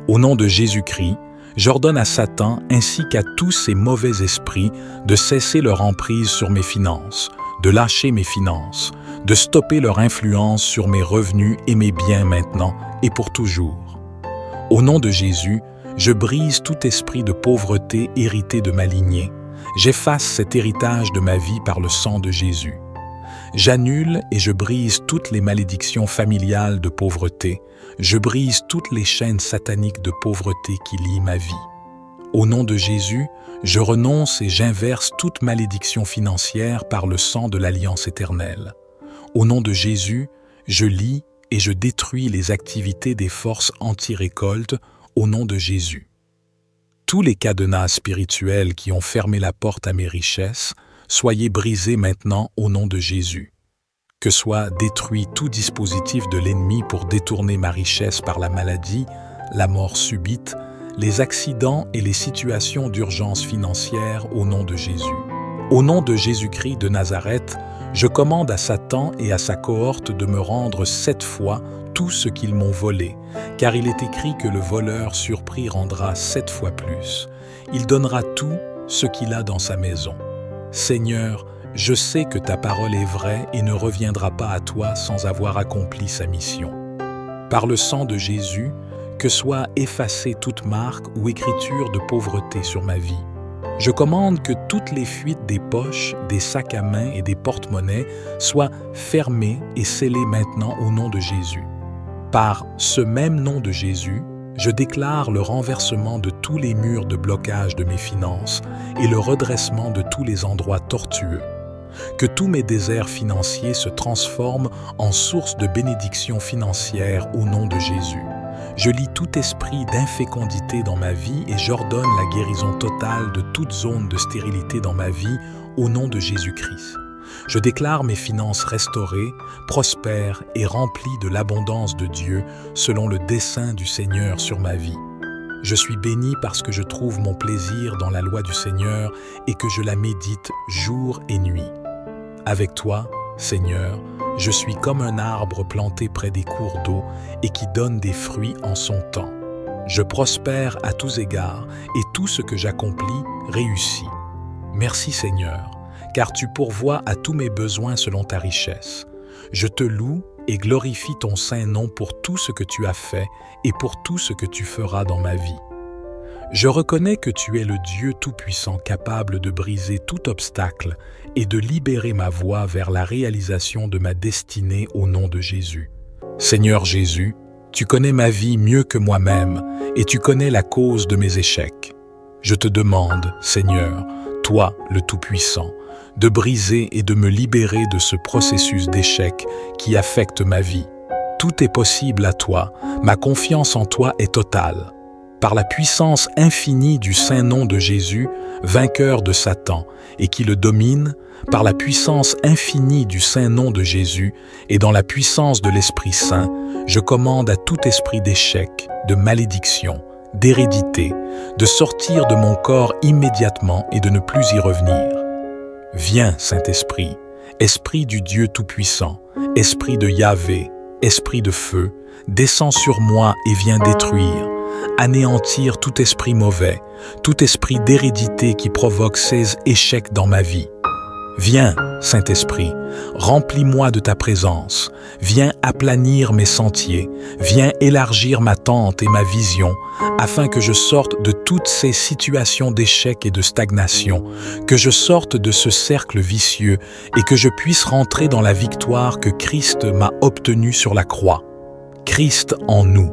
Au nom de Jésus-Christ, j'ordonne à Satan ainsi qu'à tous ces mauvais esprits de cesser leur emprise sur mes finances, de lâcher mes finances, de stopper leur influence sur mes revenus et mes biens maintenant et pour toujours. Au nom de Jésus, je brise tout esprit de pauvreté hérité de ma lignée. J'efface cet héritage de ma vie par le sang de Jésus. J'annule et je brise toutes les malédictions familiales de pauvreté. Je brise toutes les chaînes sataniques de pauvreté qui lient ma vie. Au nom de Jésus, je renonce et j'inverse toute malédiction financière par le sang de l'Alliance éternelle. Au nom de Jésus, je lie et je détruis les activités des forces anti-récolte au nom de Jésus. Tous les cadenas spirituels qui ont fermé la porte à mes richesses, soyez brisés maintenant au nom de Jésus. Que soit détruit tout dispositif de l'ennemi pour détourner ma richesse par la maladie, la mort subite, les accidents et les situations d'urgence financière au nom de Jésus. Au nom de Jésus-Christ de Nazareth, je commande à Satan et à sa cohorte de me rendre 7 fois tout ce qu'ils m'ont volé, car il est écrit que le voleur surpris rendra 7 fois plus. Il donnera tout ce qu'il a dans sa maison. Seigneur, je sais que ta parole est vraie et ne reviendra pas à toi sans avoir accompli sa mission. Par le sang de Jésus, que soit effacée toute marque ou écriture de pauvreté sur ma vie. Je commande que toutes les fuites des poches, des sacs à main et des porte-monnaies soient fermées et scellées maintenant au nom de Jésus. Par ce même nom de Jésus, je déclare le renversement de tous les murs de blocage de mes finances et le redressement de tous les endroits tortueux. Que tous mes déserts financiers se transforment en source de bénédictions financières au nom de Jésus. Je lie tout esprit d'infécondité dans ma vie et j'ordonne la guérison totale de toute zone de stérilité dans ma vie au nom de Jésus-Christ. Je déclare mes finances restaurées, prospères et remplies de l'abondance de Dieu selon le dessein du Seigneur sur ma vie. Je suis béni parce que je trouve mon plaisir dans la loi du Seigneur et que je la médite jour et nuit. Avec toi, Seigneur, je suis comme un arbre planté près des cours d'eau et qui donne des fruits en son temps. Je prospère à tous égards et tout ce que j'accomplis réussit. Merci Seigneur, car tu pourvois à tous mes besoins selon ta richesse. Je te loue et glorifie ton saint nom pour tout ce que tu as fait et pour tout ce que tu feras dans ma vie. Je reconnais que tu es le Dieu Tout-Puissant capable de briser tout obstacle et de libérer ma voie vers la réalisation de ma destinée au nom de Jésus. Seigneur Jésus, tu connais ma vie mieux que moi-même et tu connais la cause de mes échecs. Je te demande, Seigneur, toi le Tout-Puissant, de briser et de me libérer de ce processus d'échec qui affecte ma vie. Tout est possible à toi, ma confiance en toi est totale. Par la puissance infinie du saint nom de Jésus, vainqueur de Satan, et qui le domine, par la puissance infinie du saint nom de Jésus, et dans la puissance de l'Esprit Saint, je commande à tout esprit d'échec, de malédiction, d'hérédité, de sortir de mon corps immédiatement et de ne plus y revenir. Viens, Saint-Esprit, Esprit du Dieu Tout-Puissant, Esprit de Yahvé, Esprit de feu, descends sur moi et viens détruire, anéantir tout esprit mauvais, tout esprit d'hérédité qui provoque ces échecs dans ma vie. Viens, Saint-Esprit, remplis-moi de ta présence. Viens aplanir mes sentiers. Viens élargir ma tente et ma vision, afin que je sorte de toutes ces situations d'échec et de stagnation, que je sorte de ce cercle vicieux et que je puisse rentrer dans la victoire que Christ m'a obtenue sur la croix. Christ en nous,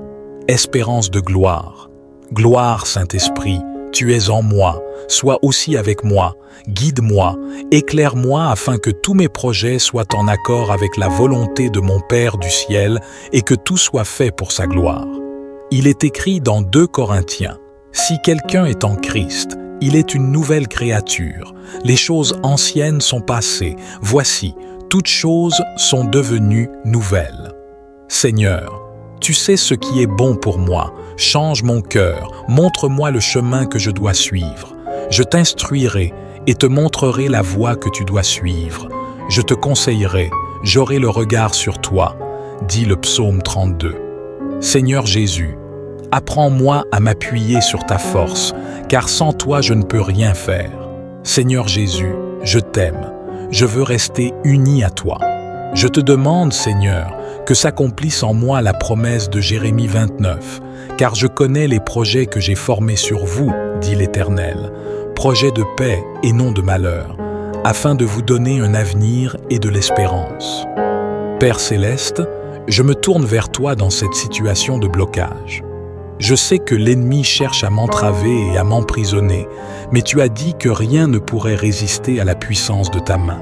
espérance de gloire. Gloire, Saint-Esprit, tu es en moi, sois aussi avec moi, guide-moi, éclaire-moi afin que tous mes projets soient en accord avec la volonté de mon Père du ciel et que tout soit fait pour sa gloire. Il est écrit dans 2 Corinthiens, « Si quelqu'un est en Christ, il est une nouvelle créature. Les choses anciennes sont passées. Voici, toutes choses sont devenues nouvelles. » Seigneur, tu sais ce qui est bon pour moi. Change mon cœur, montre-moi le chemin que je dois suivre. Je t'instruirai et te montrerai la voie que tu dois suivre. Je te conseillerai, j'aurai le regard sur toi, dit le psaume 32. Seigneur Jésus, apprends-moi à m'appuyer sur ta force, car sans toi je ne peux rien faire. Seigneur Jésus, je t'aime, je veux rester uni à toi. Je te demande, Seigneur, que s'accomplisse en moi la promesse de Jérémie 29, car je connais les projets que j'ai formés sur vous, dit l'Éternel, projets de paix et non de malheur, afin de vous donner un avenir et de l'espérance. Père céleste, je me tourne vers toi dans cette situation de blocage. Je sais que l'ennemi cherche à m'entraver et à m'emprisonner, mais tu as dit que rien ne pourrait résister à la puissance de ta main.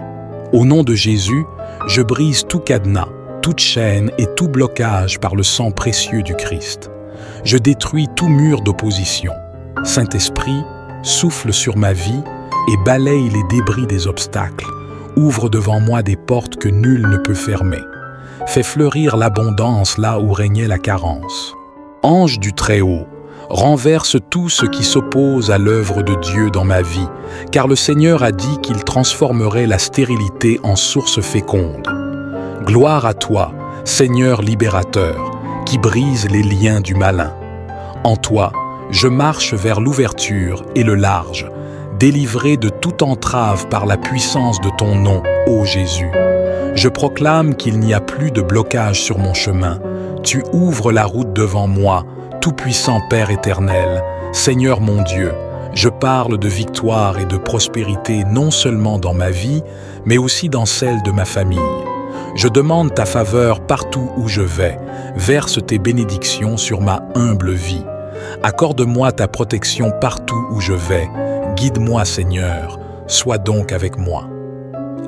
Au nom de Jésus, je brise tout cadenas, toute chaîne et tout blocage par le sang précieux du Christ. Je détruis tout mur d'opposition. Saint-Esprit, souffle sur ma vie et balaye les débris des obstacles. Ouvre devant moi des portes que nul ne peut fermer. Fais fleurir l'abondance là où régnait la carence. Ange du Très-Haut, renverse tout ce qui s'oppose à l'œuvre de Dieu dans ma vie, car le Seigneur a dit qu'il transformerait la stérilité en source féconde. Gloire à toi, Seigneur libérateur, qui brise les liens du malin. En toi, je marche vers l'ouverture et le large, délivré de toute entrave par la puissance de ton nom, ô Jésus. Je proclame qu'il n'y a plus de blocage sur mon chemin. Tu ouvres la route devant moi, tout-puissant Père éternel, Seigneur mon Dieu. Je parle de victoire et de prospérité non seulement dans ma vie, mais aussi dans celle de ma famille. Je demande ta faveur partout où je vais. Verse tes bénédictions sur ma humble vie. Accorde-moi ta protection partout où je vais. Guide-moi, Seigneur. Sois donc avec moi.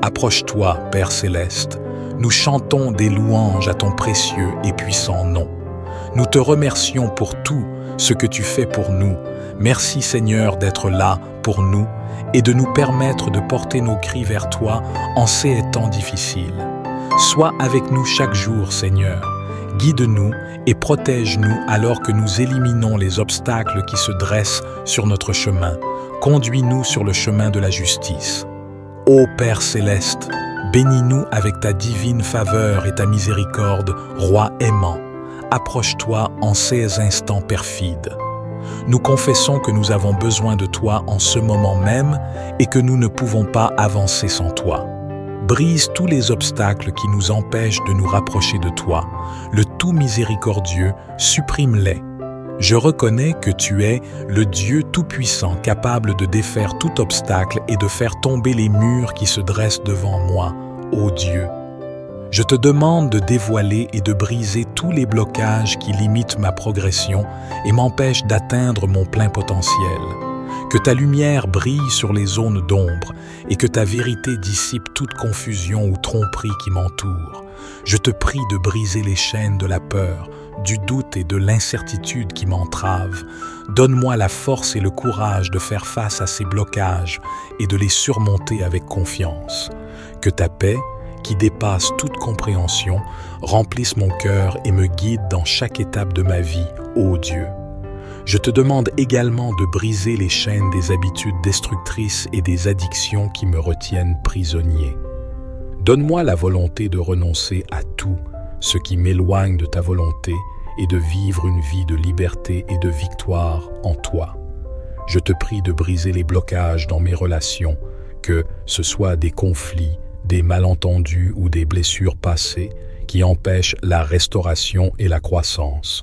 Approche-toi, Père céleste. Nous chantons des louanges à ton précieux et puissant nom. Nous te remercions pour tout ce que tu fais pour nous. Merci, Seigneur, d'être là pour nous et de nous permettre de porter nos cris vers toi en ces temps difficiles. Sois avec nous chaque jour, Seigneur. Guide-nous et protège-nous alors que nous éliminons les obstacles qui se dressent sur notre chemin. Conduis-nous sur le chemin de la justice. Ô Père céleste, bénis-nous avec ta divine faveur et ta miséricorde, Roi aimant. Approche-toi en ces instants perfides. Nous confessons que nous avons besoin de toi en ce moment même et que nous ne pouvons pas avancer sans toi. Brise tous les obstacles qui nous empêchent de nous rapprocher de toi. Le tout miséricordieux, supprime-les. Je reconnais que tu es le Dieu tout-puissant capable de défaire tout obstacle et de faire tomber les murs qui se dressent devant moi, ô Dieu. Je te demande de dévoiler et de briser tous les blocages qui limitent ma progression et m'empêchent d'atteindre mon plein potentiel. Que ta lumière brille sur les zones d'ombre et que ta vérité dissipe toute confusion ou tromperie qui m'entoure. Je te prie de briser les chaînes de la peur, du doute et de l'incertitude qui m'entravent. Donne-moi la force et le courage de faire face à ces blocages et de les surmonter avec confiance. Que ta paix, qui dépasse toute compréhension, remplisse mon cœur et me guide dans chaque étape de ma vie, ô Dieu. Je te demande également de briser les chaînes des habitudes destructrices et des addictions qui me retiennent prisonnier. Donne-moi la volonté de renoncer à tout ce qui m'éloigne de ta volonté et de vivre une vie de liberté et de victoire en toi. Je te prie de briser les blocages dans mes relations, que ce soit des conflits, des malentendus ou des blessures passées qui empêchent la restauration et la croissance.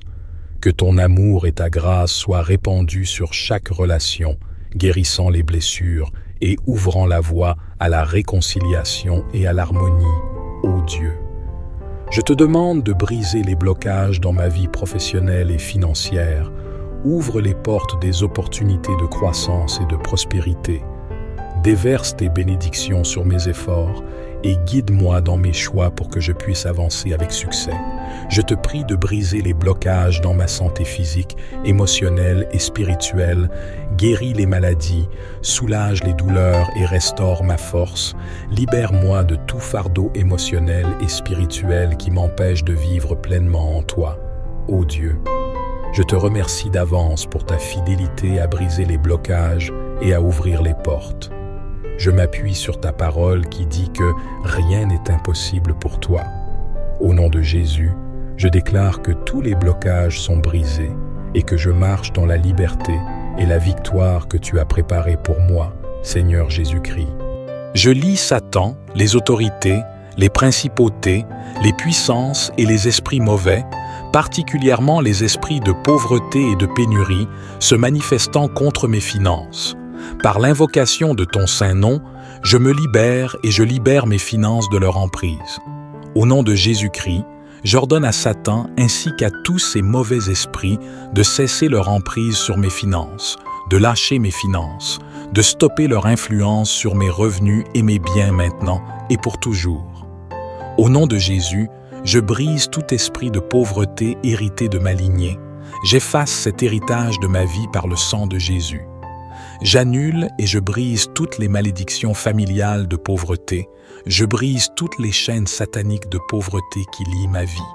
Que ton amour et ta grâce soient répandus sur chaque relation, guérissant les blessures et ouvrant la voie à la réconciliation et à l'harmonie, ô Dieu. Je te demande de briser les blocages dans ma vie professionnelle et financière. Ouvre les portes des opportunités de croissance et de prospérité. Déverse tes bénédictions sur mes efforts et guide-moi dans mes choix pour que je puisse avancer avec succès. Je te prie de briser les blocages dans ma santé physique, émotionnelle et spirituelle. Guéris les maladies, soulage les douleurs et restaure ma force. Libère-moi de tout fardeau émotionnel et spirituel qui m'empêche de vivre pleinement en toi. Ô Dieu, je te remercie d'avance pour ta fidélité à briser les blocages et à ouvrir les portes. Je m'appuie sur ta parole qui dit que rien n'est impossible pour toi. Au nom de Jésus, je déclare que tous les blocages sont brisés et que je marche dans la liberté et la victoire que tu as préparée pour moi, Seigneur Jésus-Christ. Je lis Satan, les autorités, les principautés, les puissances et les esprits mauvais, particulièrement les esprits de pauvreté et de pénurie, se manifestant contre mes finances. Par l'invocation de ton saint nom, je me libère et je libère mes finances de leur emprise. Au nom de Jésus-Christ, j'ordonne à Satan ainsi qu'à tous ces mauvais esprits de cesser leur emprise sur mes finances, de lâcher mes finances, de stopper leur influence sur mes revenus et mes biens maintenant et pour toujours. Au nom de Jésus, je brise tout esprit de pauvreté hérité de ma lignée. J'efface cet héritage de ma vie par le sang de Jésus. J'annule et je brise toutes les malédictions familiales de pauvreté. Je brise toutes les chaînes sataniques de pauvreté qui lient ma vie.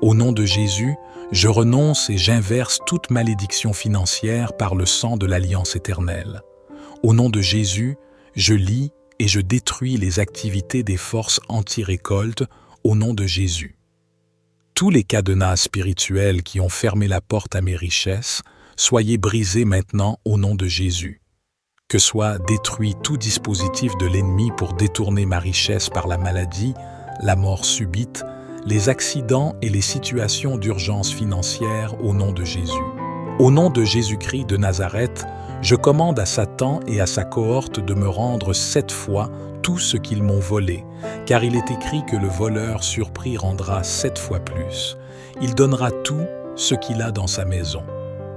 Au nom de Jésus, je renonce et j'inverse toute malédiction financière par le sang de l'Alliance éternelle. Au nom de Jésus, je lis et je détruis les activités des forces anti-récolte au nom de Jésus. Tous les cadenas spirituels qui ont fermé la porte à mes richesses, soyez brisés maintenant au nom de Jésus. Que soit détruit tout dispositif de l'ennemi pour détourner ma richesse par la maladie, la mort subite, les accidents et les situations d'urgence financière au nom de Jésus. Au nom de Jésus-Christ de Nazareth, je commande à Satan et à sa cohorte de me rendre 7 fois tout ce qu'ils m'ont volé, car il est écrit que le voleur surpris rendra 7 fois plus. Il donnera tout ce qu'il a dans sa maison.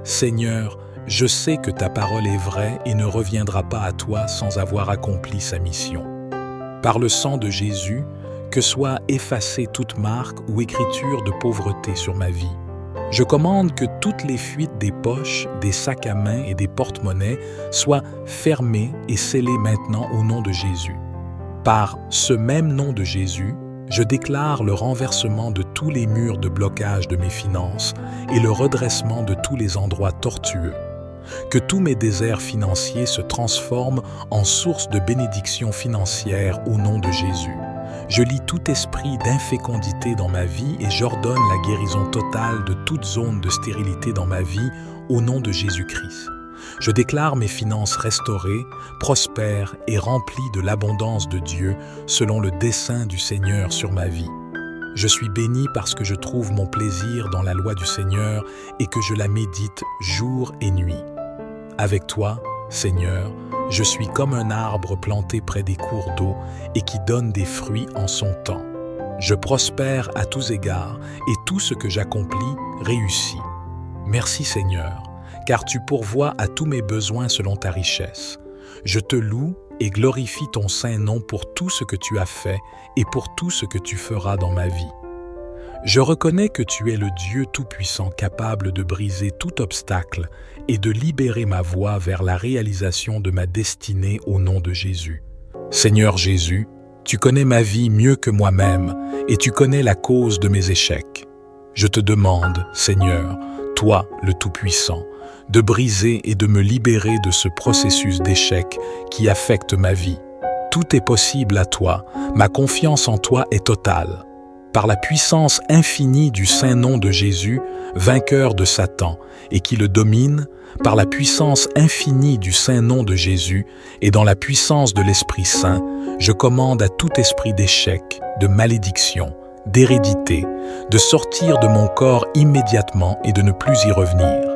Seigneur, je sais que ta parole est vraie et ne reviendra pas à toi sans avoir accompli sa mission. Par le sang de Jésus, que soit effacée toute marque ou écriture de pauvreté sur ma vie. Je commande que toutes les fuites des poches, des sacs à main et des porte-monnaies soient fermées et scellées maintenant au nom de Jésus. Par ce même nom de Jésus, je déclare le renversement de tous les murs de blocage de mes finances et le redressement de tous les endroits tortueux. Que tous mes déserts financiers se transforment en source de bénédictions financières au nom de Jésus. Je lis tout esprit d'infécondité dans ma vie et j'ordonne la guérison totale de toute zone de stérilité dans ma vie au nom de Jésus-Christ. Je déclare mes finances restaurées, prospères et remplies de l'abondance de Dieu selon le dessein du Seigneur sur ma vie. Je suis béni parce que je trouve mon plaisir dans la loi du Seigneur et que je la médite jour et nuit. Avec toi, Seigneur, je suis comme un arbre planté près des cours d'eau et qui donne des fruits en son temps. Je prospère à tous égards et tout ce que j'accomplis réussit. Merci Seigneur, car tu pourvois à tous mes besoins selon ta richesse. Je te loue et glorifie ton saint nom pour tout ce que tu as fait et pour tout ce que tu feras dans ma vie. Je reconnais que tu es le Dieu Tout-Puissant capable de briser tout obstacle et de libérer ma voie vers la réalisation de ma destinée au nom de Jésus. Seigneur Jésus, tu connais ma vie mieux que moi-même et tu connais la cause de mes échecs. Je te demande, Seigneur, toi le Tout-Puissant, de briser et de me libérer de ce processus d'échec qui affecte ma vie. Tout est possible à toi, ma confiance en toi est totale. par la puissance infinie du saint nom de Jésus, vainqueur de Satan, et qui le domine, par la puissance infinie du saint nom de Jésus, et dans la puissance de l'Esprit Saint, je commande à tout esprit d'échec, de malédiction, d'hérédité, de sortir de mon corps immédiatement et de ne plus y revenir.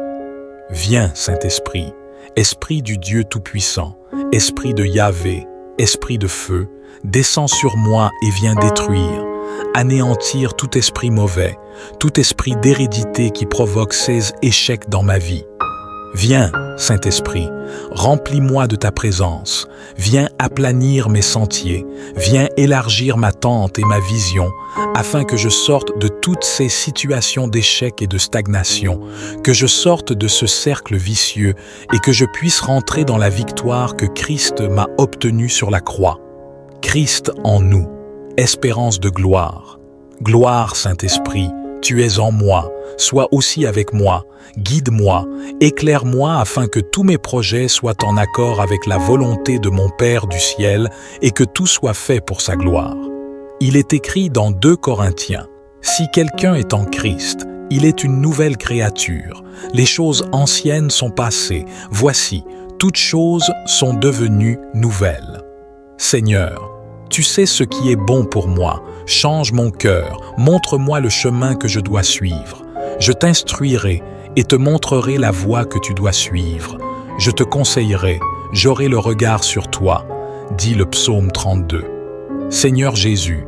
Viens, Saint-Esprit, Esprit du Dieu Tout-Puissant, Esprit de Yahvé, Esprit de feu, descends sur moi et viens détruire, anéantir tout esprit mauvais, tout esprit d'hérédité qui provoque ces échecs dans ma vie. Viens, Saint-Esprit, remplis-moi de ta présence, viens aplanir mes sentiers, viens élargir ma tente et ma vision, afin que je sorte de toutes ces situations d'échec et de stagnation, que je sorte de ce cercle vicieux et que je puisse rentrer dans la victoire que Christ m'a obtenue sur la croix. Christ en nous, espérance de gloire. Gloire, Saint-Esprit, tu es en moi, sois aussi avec moi, guide-moi, éclaire-moi afin que tous mes projets soient en accord avec la volonté de mon Père du ciel et que tout soit fait pour sa gloire. Il est écrit dans 2 Corinthiens, « Si quelqu'un est en Christ, il est une nouvelle créature. Les choses anciennes sont passées. Voici, toutes choses sont devenues nouvelles. » Seigneur, tu sais ce qui est bon pour moi. Change mon cœur, montre-moi le chemin que je dois suivre. Je t'instruirai et te montrerai la voie que tu dois suivre. Je te conseillerai, j'aurai le regard sur toi, dit le psaume 32. Seigneur Jésus,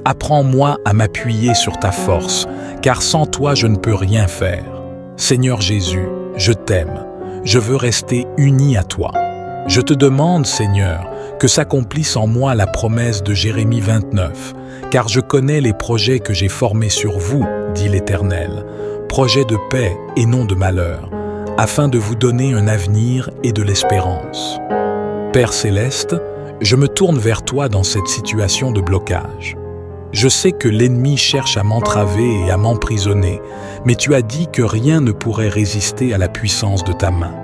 apprends-moi à m'appuyer sur ta force, car sans toi je ne peux rien faire. Seigneur Jésus, je t'aime, je veux rester uni à toi. Je te demande, Seigneur, que s'accomplisse en moi la promesse de Jérémie 29, car je connais les projets que j'ai formés sur vous, dit l'Éternel, projets de paix et non de malheur, afin de vous donner un avenir et de l'espérance. Père céleste, je me tourne vers toi dans cette situation de blocage. Je sais que l'ennemi cherche à m'entraver et à m'emprisonner, mais tu as dit que rien ne pourrait résister à la puissance de ta main.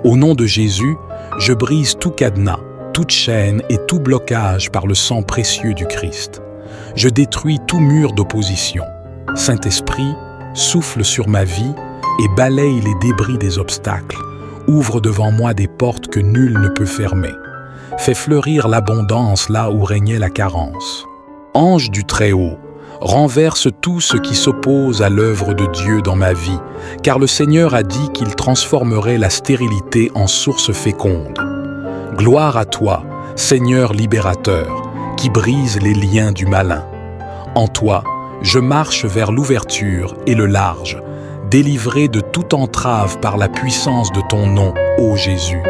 Au nom de Jésus, je brise tout cadenas, toute chaîne et tout blocage par le sang précieux du Christ. Je détruis tout mur d'opposition. Saint-Esprit, souffle sur ma vie et balaye les débris des obstacles. Ouvre devant moi des portes que nul ne peut fermer. Fais fleurir l'abondance là où régnait la carence. Ange du Très-Haut, renverse tout ce qui s'oppose à l'œuvre de Dieu dans ma vie, car le Seigneur a dit qu'il transformerait la stérilité en source féconde. Gloire à toi, Seigneur libérateur, qui brise les liens du malin. En toi, je marche vers l'ouverture et le large, délivré de toute entrave par la puissance de ton nom, ô Jésus.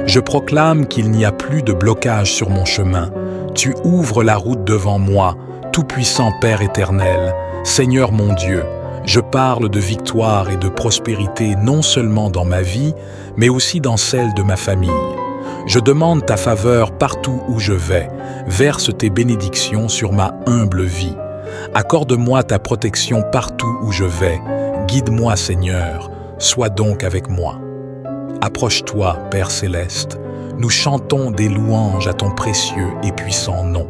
Je proclame qu'il n'y a plus de blocage sur mon chemin. Tu ouvres la route devant moi, tout-puissant Père éternel, Seigneur mon Dieu. Je parle de victoire et de prospérité non seulement dans ma vie, mais aussi dans celle de ma famille. Je demande ta faveur partout où je vais. Verse tes bénédictions sur ma humble vie. Accorde-moi ta protection partout où je vais. Guide-moi, Seigneur. Sois donc avec moi. Approche-toi, Père céleste. Nous chantons des louanges à ton précieux et puissant nom.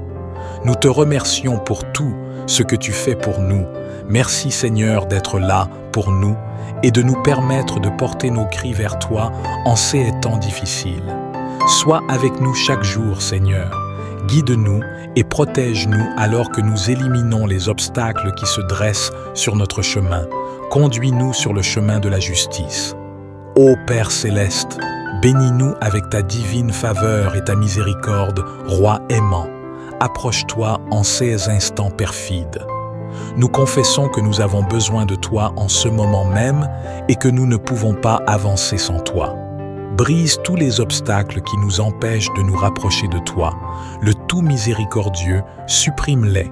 Nous te remercions pour tout ce que tu fais pour nous. Merci, Seigneur, d'être là pour nous et de nous permettre de porter nos cris vers toi en ces temps difficiles. Sois avec nous chaque jour, Seigneur. Guide-nous et protège-nous alors que nous éliminons les obstacles qui se dressent sur notre chemin. Conduis-nous sur le chemin de la justice. Ô Père céleste, bénis-nous avec ta divine faveur et ta miséricorde, Roi aimant. Approche-toi en ces instants perfides. Nous confessons que nous avons besoin de toi en ce moment même et que nous ne pouvons pas avancer sans toi. Brise tous les obstacles qui nous empêchent de nous rapprocher de toi. Le tout miséricordieux, supprime-les.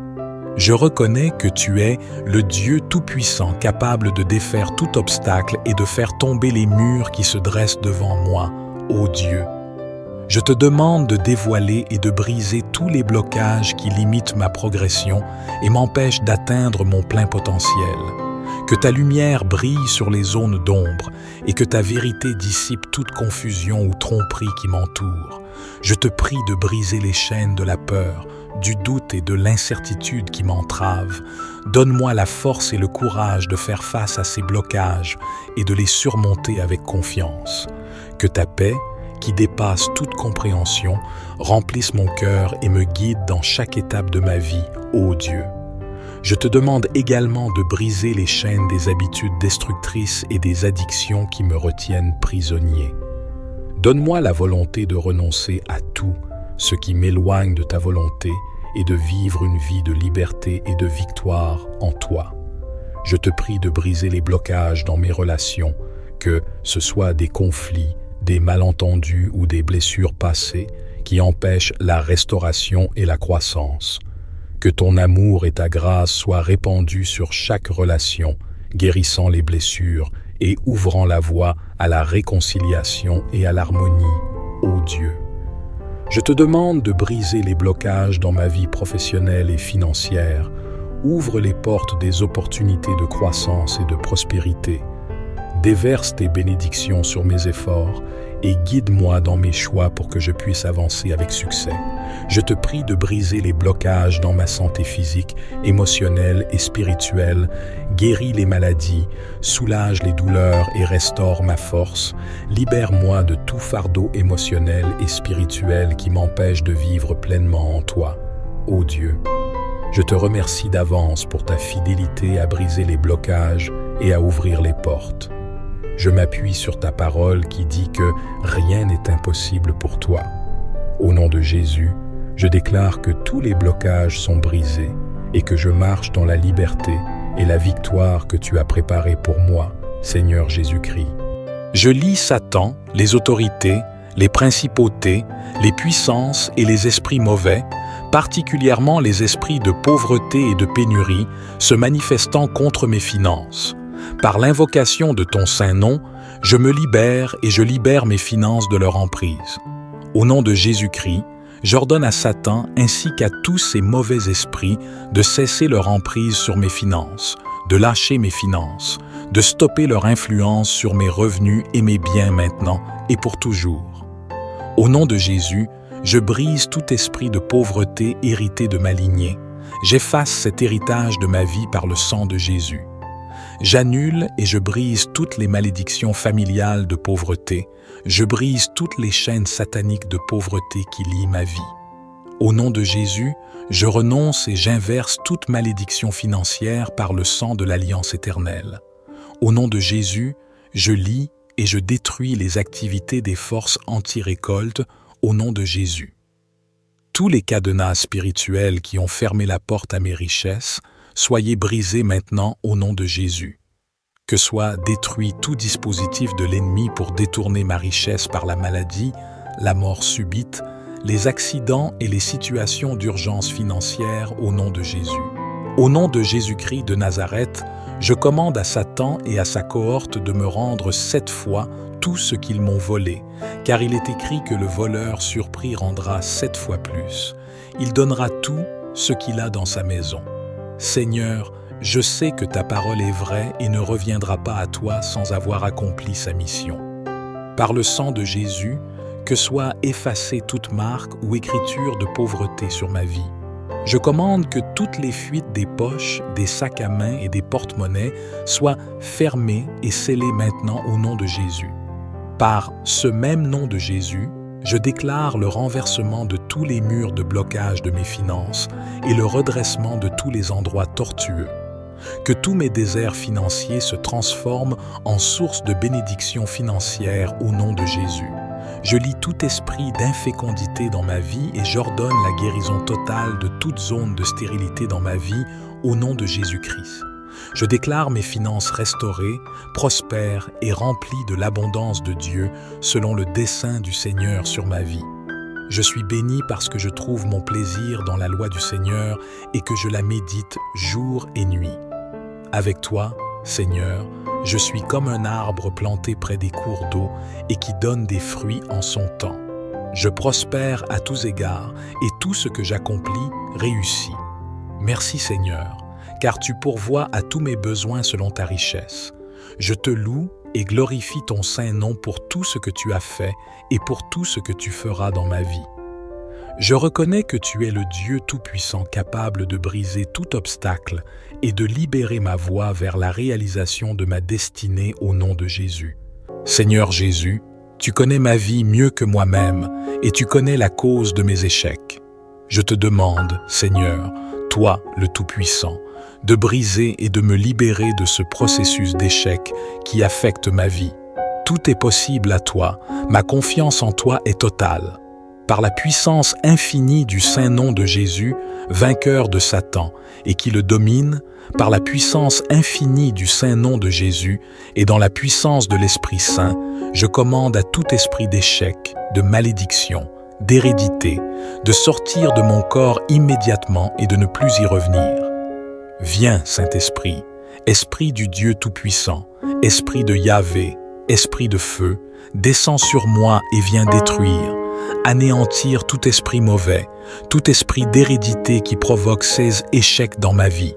Je reconnais que tu es le Dieu tout-puissant capable de défaire tout obstacle et de faire tomber les murs qui se dressent devant moi, ô Dieu. Je te demande de dévoiler et de briser tous les blocages qui limitent ma progression et m'empêchent d'atteindre mon plein potentiel. Que ta lumière brille sur les zones d'ombre et que ta vérité dissipe toute confusion ou tromperie qui m'entoure. Je te prie de briser les chaînes de la peur, du doute et de l'incertitude qui m'entravent. Donne-moi la force et le courage de faire face à ces blocages et de les surmonter avec confiance. Que ta paix, qui dépasse toute compréhension, remplisse mon cœur et me guide dans chaque étape de ma vie, ô Dieu. Je te demande également de briser les chaînes des habitudes destructrices et des addictions qui me retiennent prisonnier. Donne-moi la volonté de renoncer à tout ce qui m'éloigne de ta volonté et de vivre une vie de liberté et de victoire en toi. Je te prie de briser les blocages dans mes relations, que ce soit des conflits, des malentendus ou des blessures passées qui empêchent la restauration et la croissance. Que ton amour et ta grâce soient répandus sur chaque relation, guérissant les blessures et ouvrant la voie à la réconciliation et à l'harmonie, ô Dieu. Je te demande de briser les blocages dans ma vie professionnelle et financière. Ouvre les portes des opportunités de croissance et de prospérité. Déverse tes bénédictions sur mes efforts et guide-moi dans mes choix pour que je puisse avancer avec succès. Je te prie de briser les blocages dans ma santé physique, émotionnelle et spirituelle, guéris les maladies, soulage les douleurs et restaure ma force. Libère-moi de tout fardeau émotionnel et spirituel qui m'empêche de vivre pleinement en toi. Ô Dieu, je te remercie d'avance pour ta fidélité à briser les blocages et à ouvrir les portes. Je m'appuie sur ta parole qui dit que rien n'est impossible pour toi. Au nom de Jésus, je déclare que tous les blocages sont brisés et que je marche dans la liberté et la victoire que tu as préparée pour moi, Seigneur Jésus-Christ. Je lis Satan, les autorités, les principautés, les puissances et les esprits mauvais, particulièrement les esprits de pauvreté et de pénurie, se manifestant contre mes finances. Par l'invocation de ton saint nom, je me libère et je libère mes finances de leur emprise. Au nom de Jésus-Christ, j'ordonne à Satan ainsi qu'à tous ces mauvais esprits de cesser leur emprise sur mes finances, de lâcher mes finances, de stopper leur influence sur mes revenus et mes biens maintenant et pour toujours. Au nom de Jésus, je brise tout esprit de pauvreté hérité de ma lignée. J'efface cet héritage de ma vie par le sang de Jésus. J'annule et je brise toutes les malédictions familiales de pauvreté. Je brise toutes les chaînes sataniques de pauvreté qui lient ma vie. Au nom de Jésus, je renonce et j'inverse toute malédiction financière par le sang de l'Alliance éternelle. Au nom de Jésus, je lie et je détruis les activités des forces anti-récolte au nom de Jésus. Tous les cadenas spirituels qui ont fermé la porte à mes richesses, soyez brisés maintenant au nom de Jésus. Que soit détruit tout dispositif de l'ennemi pour détourner ma richesse par la maladie, la mort subite, les accidents et les situations d'urgence financière au nom de Jésus. Au nom de Jésus-Christ de Nazareth, je commande à Satan et à sa cohorte de me rendre 7 fois tout ce qu'ils m'ont volé, car il est écrit que le voleur surpris rendra 7 fois plus. Il donnera tout ce qu'il a dans sa maison. Seigneur, je sais que ta parole est vraie et ne reviendra pas à toi sans avoir accompli sa mission. Par le sang de Jésus, que soit effacée toute marque ou écriture de pauvreté sur ma vie. Je commande que toutes les fuites des poches, des sacs à main et des porte-monnaies soient fermées et scellées maintenant au nom de Jésus. Par ce même nom de Jésus, je déclare le renversement de tous les murs de blocage de mes finances et le redressement de tous les endroits tortueux. Que tous mes déserts financiers se transforment en source de bénédictions financières au nom de Jésus. Je lie tout esprit d'infécondité dans ma vie et j'ordonne la guérison totale de toute zone de stérilité dans ma vie au nom de Jésus-Christ. Je déclare mes finances restaurées, prospères et remplies de l'abondance de Dieu selon le dessein du Seigneur sur ma vie. Je suis béni parce que je trouve mon plaisir dans la loi du Seigneur et que je la médite jour et nuit. Avec toi, Seigneur, je suis comme un arbre planté près des cours d'eau et qui donne des fruits en son temps. Je prospère à tous égards et tout ce que j'accomplis réussit. Merci Seigneur, car tu pourvois à tous mes besoins selon ta richesse. Je te loue et glorifie ton saint nom pour tout ce que tu as fait et pour tout ce que tu feras dans ma vie. Je reconnais que tu es le Dieu Tout-Puissant capable de briser tout obstacle et de libérer ma voie vers la réalisation de ma destinée au nom de Jésus. Seigneur Jésus, tu connais ma vie mieux que moi-même et tu connais la cause de mes échecs. Je te demande, Seigneur, toi le Tout-Puissant, de briser et de me libérer de ce processus d'échec qui affecte ma vie. Tout est possible à toi, ma confiance en toi est totale. Par la puissance infinie du saint nom de Jésus, vainqueur de Satan, et qui le domine, par la puissance infinie du saint nom de Jésus, et dans la puissance de l'Esprit Saint, je commande à tout esprit d'échec, de malédiction, d'hérédité, de sortir de mon corps immédiatement et de ne plus y revenir. Viens, Saint-Esprit, Esprit du Dieu Tout-Puissant, Esprit de Yahvé, Esprit de feu, descends sur moi et viens détruire, anéantir tout esprit mauvais, tout esprit d'hérédité qui provoque ces échecs dans ma vie.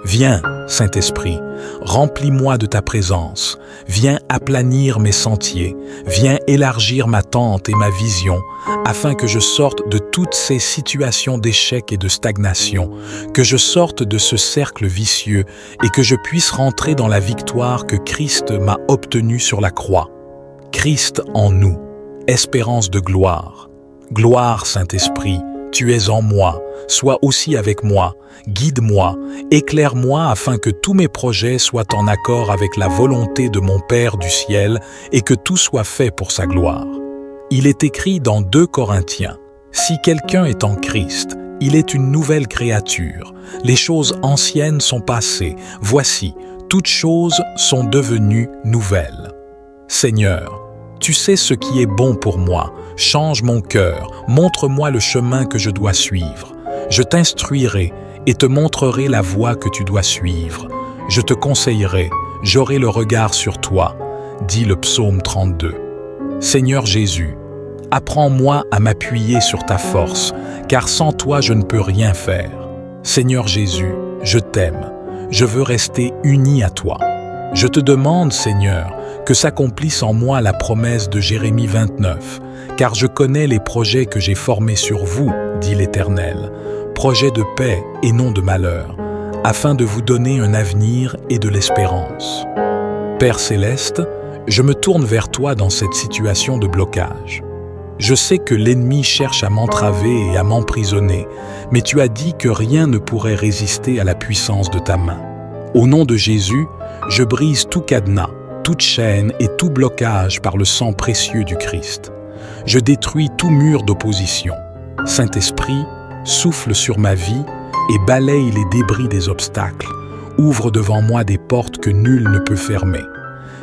Viens, Saint-Esprit, remplis-moi de ta présence, viens aplanir mes sentiers, viens élargir ma tente et ma vision, afin que je sorte de toutes ces situations d'échec et de stagnation, que je sorte de ce cercle vicieux et que je puisse rentrer dans la victoire que Christ m'a obtenue sur la croix. Christ en nous, espérance de gloire. Gloire, Saint-Esprit, tu es en moi, sois aussi avec moi, guide-moi, éclaire-moi afin que tous mes projets soient en accord avec la volonté de mon Père du ciel et que tout soit fait pour sa gloire. Il est écrit dans 2 Corinthiens, « Si quelqu'un est en Christ, il est une nouvelle créature. Les choses anciennes sont passées. Voici, toutes choses sont devenues nouvelles. » Seigneur, tu sais ce qui est bon pour moi. Change mon cœur, montre-moi le chemin que je dois suivre. Je t'instruirai et te montrerai la voie que tu dois suivre. Je te conseillerai, j'aurai le regard sur toi, dit le psaume 32. Seigneur Jésus, apprends-moi à m'appuyer sur ta force, car sans toi je ne peux rien faire. Seigneur Jésus, je t'aime, je veux rester uni à toi. Je te demande, Seigneur, que s'accomplisse en moi la promesse de Jérémie 29, car je connais les projets que j'ai formés sur vous, dit l'Éternel, projets de paix et non de malheur, afin de vous donner un avenir et de l'espérance. Père céleste, je me tourne vers toi dans cette situation de blocage. Je sais que l'ennemi cherche à m'entraver et à m'emprisonner, mais tu as dit que rien ne pourrait résister à la puissance de ta main. Au nom de Jésus, je brise tout cadenas, toute chaîne et tout blocage par le sang précieux du Christ. Je détruis tout mur d'opposition. Saint-Esprit, souffle sur ma vie et balaye les débris des obstacles. Ouvre devant moi des portes que nul ne peut fermer.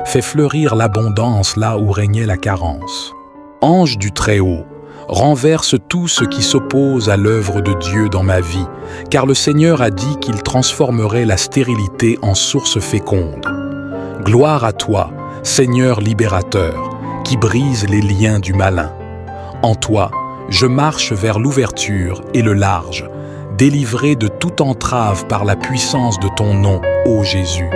Fais fleurir l'abondance là où régnait la carence. Ange du Très-Haut, renverse tout ce qui s'oppose à l'œuvre de Dieu dans ma vie, car le Seigneur a dit qu'il transformerait la stérilité en source féconde. Gloire à toi, Seigneur libérateur, qui brise les liens du malin. En toi, je marche vers l'ouverture et le large, délivré de toute entrave par la puissance de ton nom, ô Jésus.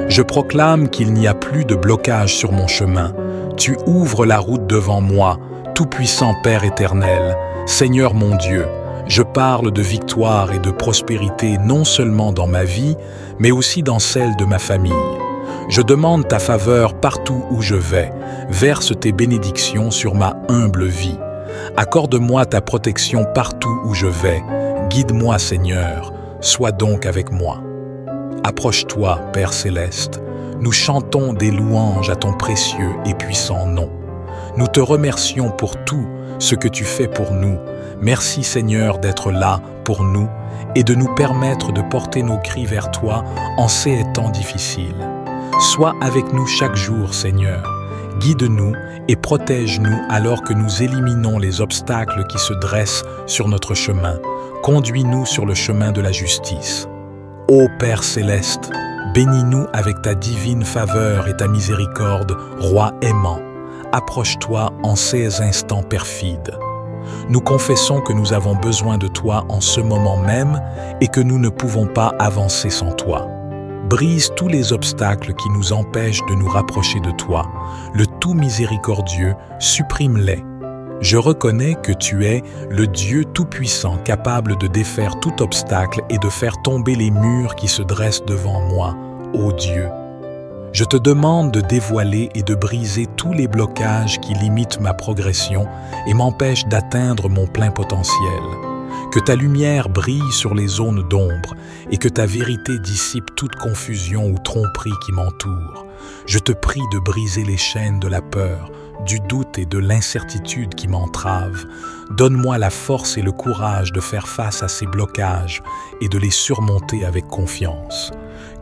Je proclame qu'il n'y a plus de blocage sur mon chemin. Tu ouvres la route devant moi, tout-puissant Père éternel, Seigneur mon Dieu. Je parle de victoire et de prospérité non seulement dans ma vie, mais aussi dans celle de ma famille. Je demande ta faveur partout où je vais. Verse tes bénédictions sur ma humble vie. Accorde-moi ta protection partout où je vais. Guide-moi, Seigneur. Sois donc avec moi. Approche-toi, Père céleste. Nous chantons des louanges à ton précieux et puissant nom. Nous te remercions pour tout ce que tu fais pour nous. Merci, Seigneur, d'être là pour nous et de nous permettre de porter nos cris vers toi en ces temps difficiles. Sois avec nous chaque jour, Seigneur. Guide-nous et protège-nous alors que nous éliminons les obstacles qui se dressent sur notre chemin. Conduis-nous sur le chemin de la justice. Ô Père céleste, bénis-nous avec ta divine faveur et ta miséricorde, Roi aimant. Approche-toi en ces instants perfides. Nous confessons que nous avons besoin de toi en ce moment même et que nous ne pouvons pas avancer sans toi. Brise tous les obstacles qui nous empêchent de nous rapprocher de toi. Le tout miséricordieux, supprime-les. Je reconnais que tu es le Dieu tout-puissant, capable de défaire tout obstacle et de faire tomber les murs qui se dressent devant moi, ô Dieu. Je te demande de dévoiler et de briser tous les blocages qui limitent ma progression et m'empêchent d'atteindre mon plein potentiel. Que ta lumière brille sur les zones d'ombre et que ta vérité dissipe toute confusion ou tromperie qui m'entoure. Je te prie de briser les chaînes de la peur, du doute et de l'incertitude qui m'entravent. Donne-moi la force et le courage de faire face à ces blocages et de les surmonter avec confiance.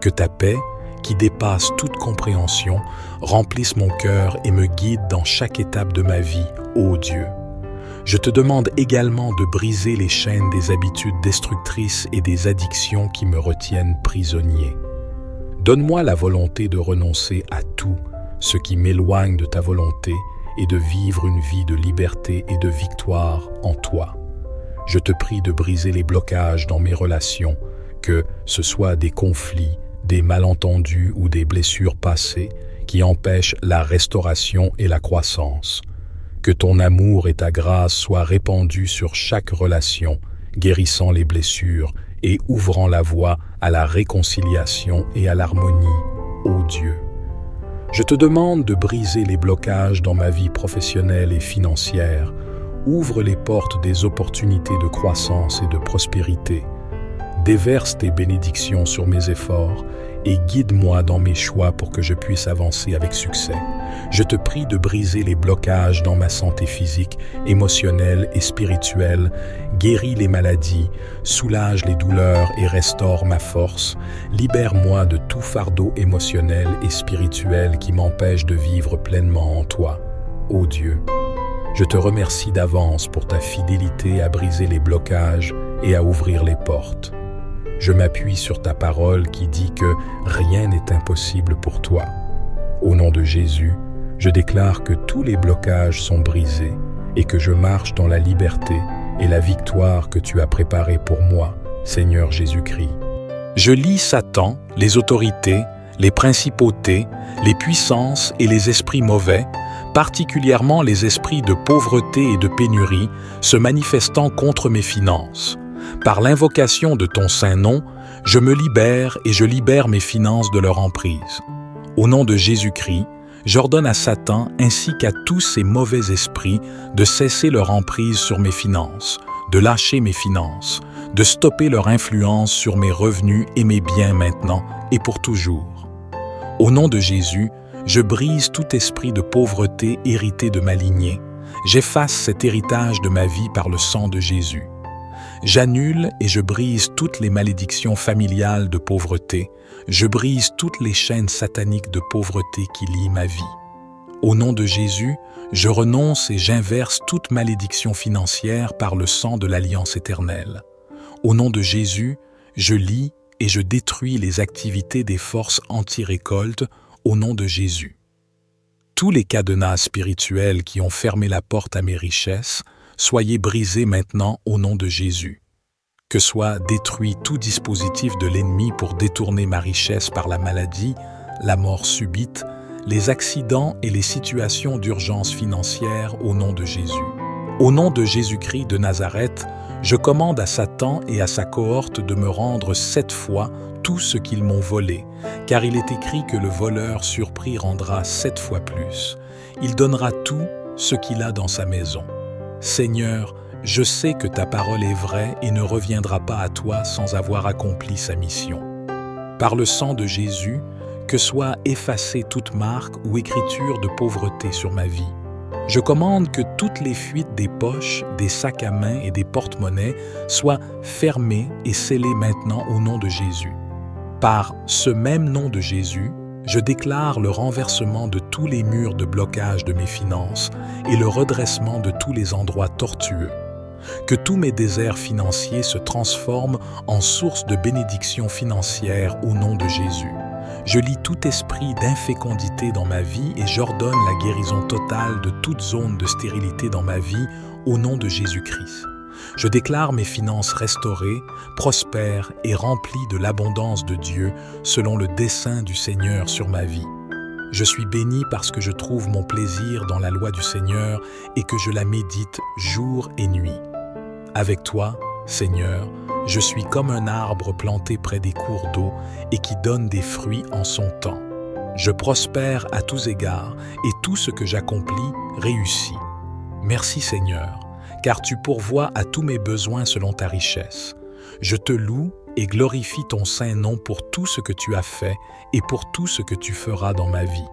Que ta paix, qui dépasse toute compréhension, remplisse mon cœur et me guide dans chaque étape de ma vie, ô Dieu. Je te demande également de briser les chaînes des habitudes destructrices et des addictions qui me retiennent prisonnier. Donne-moi la volonté de renoncer à tout ce qui m'éloigne de ta volonté et de vivre une vie de liberté et de victoire en toi. Je te prie de briser les blocages dans mes relations, que ce soit des conflits, des malentendus ou des blessures passées qui empêchent la restauration et la croissance. Que ton amour et ta grâce soient répandus sur chaque relation, guérissant les blessures et ouvrant la voie à la réconciliation et à l'harmonie, ô Dieu. Je te demande de briser les blocages dans ma vie professionnelle et financière. Ouvre les portes des opportunités de croissance et de prospérité. Déverse tes bénédictions sur mes efforts et guide-moi dans mes choix pour que je puisse avancer avec succès. Je te prie de briser les blocages dans ma santé physique, émotionnelle et spirituelle, guéris les maladies, soulage les douleurs et restaure ma force. Libère-moi de tout fardeau émotionnel et spirituel qui m'empêche de vivre pleinement en toi, ô Dieu. Je te remercie d'avance pour ta fidélité à briser les blocages et à ouvrir les portes. Je m'appuie sur ta parole qui dit que rien n'est impossible pour toi. Au nom de Jésus, je déclare que tous les blocages sont brisés et que je marche dans la liberté et la victoire que tu as préparée pour moi, Seigneur Jésus-Christ. Je lis Satan, les autorités, les principautés, les puissances et les esprits mauvais, particulièrement les esprits de pauvreté et de pénurie, se manifestant contre mes finances. Par l'invocation de ton saint nom, je me libère et je libère mes finances de leur emprise. Au nom de Jésus-Christ, j'ordonne à Satan ainsi qu'à tous ces mauvais esprits de cesser leur emprise sur mes finances, de lâcher mes finances, de stopper leur influence sur mes revenus et mes biens maintenant et pour toujours. Au nom de Jésus, je brise tout esprit de pauvreté hérité de ma lignée. J'efface cet héritage de ma vie par le sang de Jésus. J'annule et je brise toutes les malédictions familiales de pauvreté. Je brise toutes les chaînes sataniques de pauvreté qui lient ma vie. Au nom de Jésus, je renonce et j'inverse toute malédiction financière par le sang de l'Alliance éternelle. Au nom de Jésus, je lie et je détruis les activités des forces anti-récolte au nom de Jésus. Tous les cadenas spirituels qui ont fermé la porte à mes richesses, soyez brisés maintenant au nom de Jésus. Que soit détruit tout dispositif de l'ennemi pour détourner ma richesse par la maladie, la mort subite, les accidents et les situations d'urgence financière au nom de Jésus. Au nom de Jésus-Christ de Nazareth, je commande à Satan et à sa cohorte de me rendre 7 fois tout ce qu'ils m'ont volé, car il est écrit que le voleur surpris rendra 7 fois plus. Il donnera tout ce qu'il a dans sa maison. Seigneur, je sais que ta parole est vraie et ne reviendra pas à toi sans avoir accompli sa mission. Par le sang de Jésus, que soit effacée toute marque ou écriture de pauvreté sur ma vie. Je commande que toutes les fuites des poches, des sacs à main et des porte-monnaies soient fermées et scellées maintenant au nom de Jésus. Par ce même nom de Jésus, je déclare le renversement de tous les murs de blocage de mes finances et le redressement de tous les endroits tortueux. Que tous mes déserts financiers se transforment en source de bénédictions financières au nom de Jésus. Je lis tout esprit d'infécondité dans ma vie et j'ordonne la guérison totale de toute zone de stérilité dans ma vie au nom de Jésus-Christ. Je déclare mes finances restaurées, prospères et remplies de l'abondance de Dieu selon le dessein du Seigneur sur ma vie. Je suis béni parce que je trouve mon plaisir dans la loi du Seigneur et que je la médite jour et nuit. Avec toi, Seigneur, je suis comme un arbre planté près des cours d'eau et qui donne des fruits en son temps. Je prospère à tous égards et tout ce que j'accomplis réussit. Merci Seigneur, car tu pourvois à tous mes besoins selon ta richesse. Je te loue et glorifie ton saint nom pour tout ce que tu as fait et pour tout ce que tu feras dans ma vie.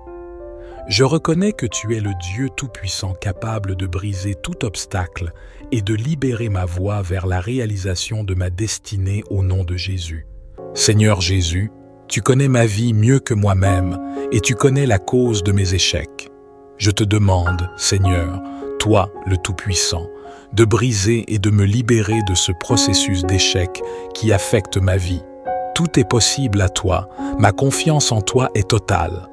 Je reconnais que tu es le Dieu Tout-Puissant capable de briser tout obstacle et de libérer ma voie vers la réalisation de ma destinée au nom de Jésus. Seigneur Jésus, tu connais ma vie mieux que moi-même et tu connais la cause de mes échecs. Je te demande, Seigneur, toi le Tout-Puissant, de briser et de me libérer de ce processus d'échec qui affecte ma vie. Tout est possible à toi, ma confiance en toi est totale.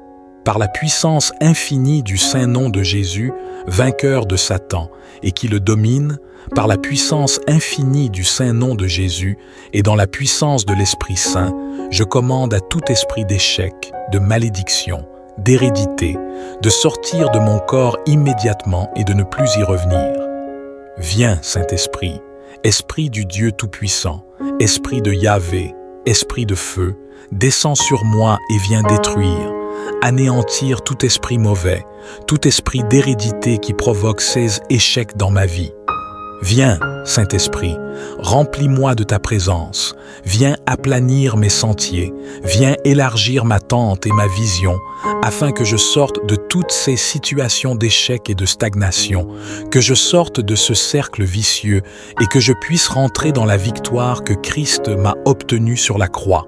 Par la puissance infinie du saint nom de Jésus, vainqueur de Satan, et qui le domine, par la puissance infinie du saint nom de Jésus, et dans la puissance de l'Esprit Saint, je commande à tout esprit d'échec, de malédiction, d'hérédité, de sortir de mon corps immédiatement et de ne plus y revenir. Viens, Saint-Esprit, Esprit du Dieu Tout-Puissant, Esprit de Yahvé, Esprit de feu, descends sur moi et viens détruire, anéantir tout esprit mauvais, tout esprit d'hérédité qui provoque ces échecs dans ma vie. Viens, Saint-Esprit, remplis-moi de ta présence, viens aplanir mes sentiers, viens élargir ma tente et ma vision, afin que je sorte de toutes ces situations d'échec et de stagnation, que je sorte de ce cercle vicieux et que je puisse rentrer dans la victoire que Christ m'a obtenue sur la croix.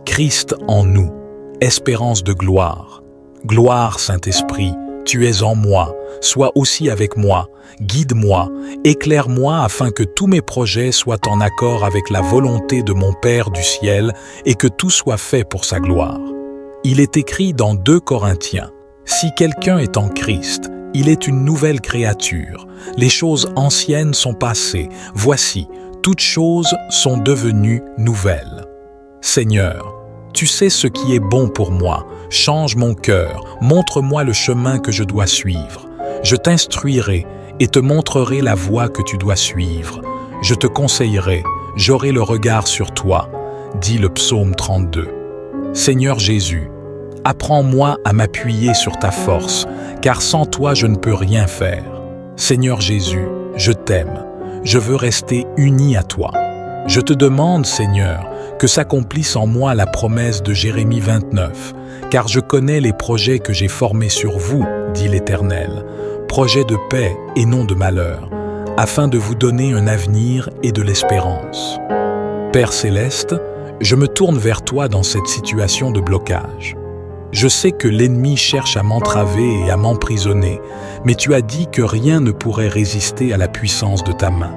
Christ en nous, espérance de gloire. Gloire, Saint-Esprit, tu es en moi, sois aussi avec moi, guide-moi, éclaire-moi afin que tous mes projets soient en accord avec la volonté de mon Père du ciel et que tout soit fait pour sa gloire. Il est écrit dans 2 Corinthiens, « Si quelqu'un est en Christ, il est une nouvelle créature. Les choses anciennes sont passées. Voici, toutes choses sont devenues nouvelles. » Seigneur, tu sais ce qui est bon pour moi. Change mon cœur, montre-moi le chemin que je dois suivre. Je t'instruirai et te montrerai la voie que tu dois suivre. Je te conseillerai, j'aurai le regard sur toi, dit le psaume 32. Seigneur Jésus, apprends-moi à m'appuyer sur ta force, car sans toi je ne peux rien faire. Seigneur Jésus, je t'aime, je veux rester uni à toi. Je te demande, Seigneur, que s'accomplisse en moi la promesse de Jérémie 29, car je connais les projets que j'ai formés sur vous, dit l'Éternel, projets de paix et non de malheur, afin de vous donner un avenir et de l'espérance. Père céleste, je me tourne vers toi dans cette situation de blocage. Je sais que l'ennemi cherche à m'entraver et à m'emprisonner, mais tu as dit que rien ne pourrait résister à la puissance de ta main.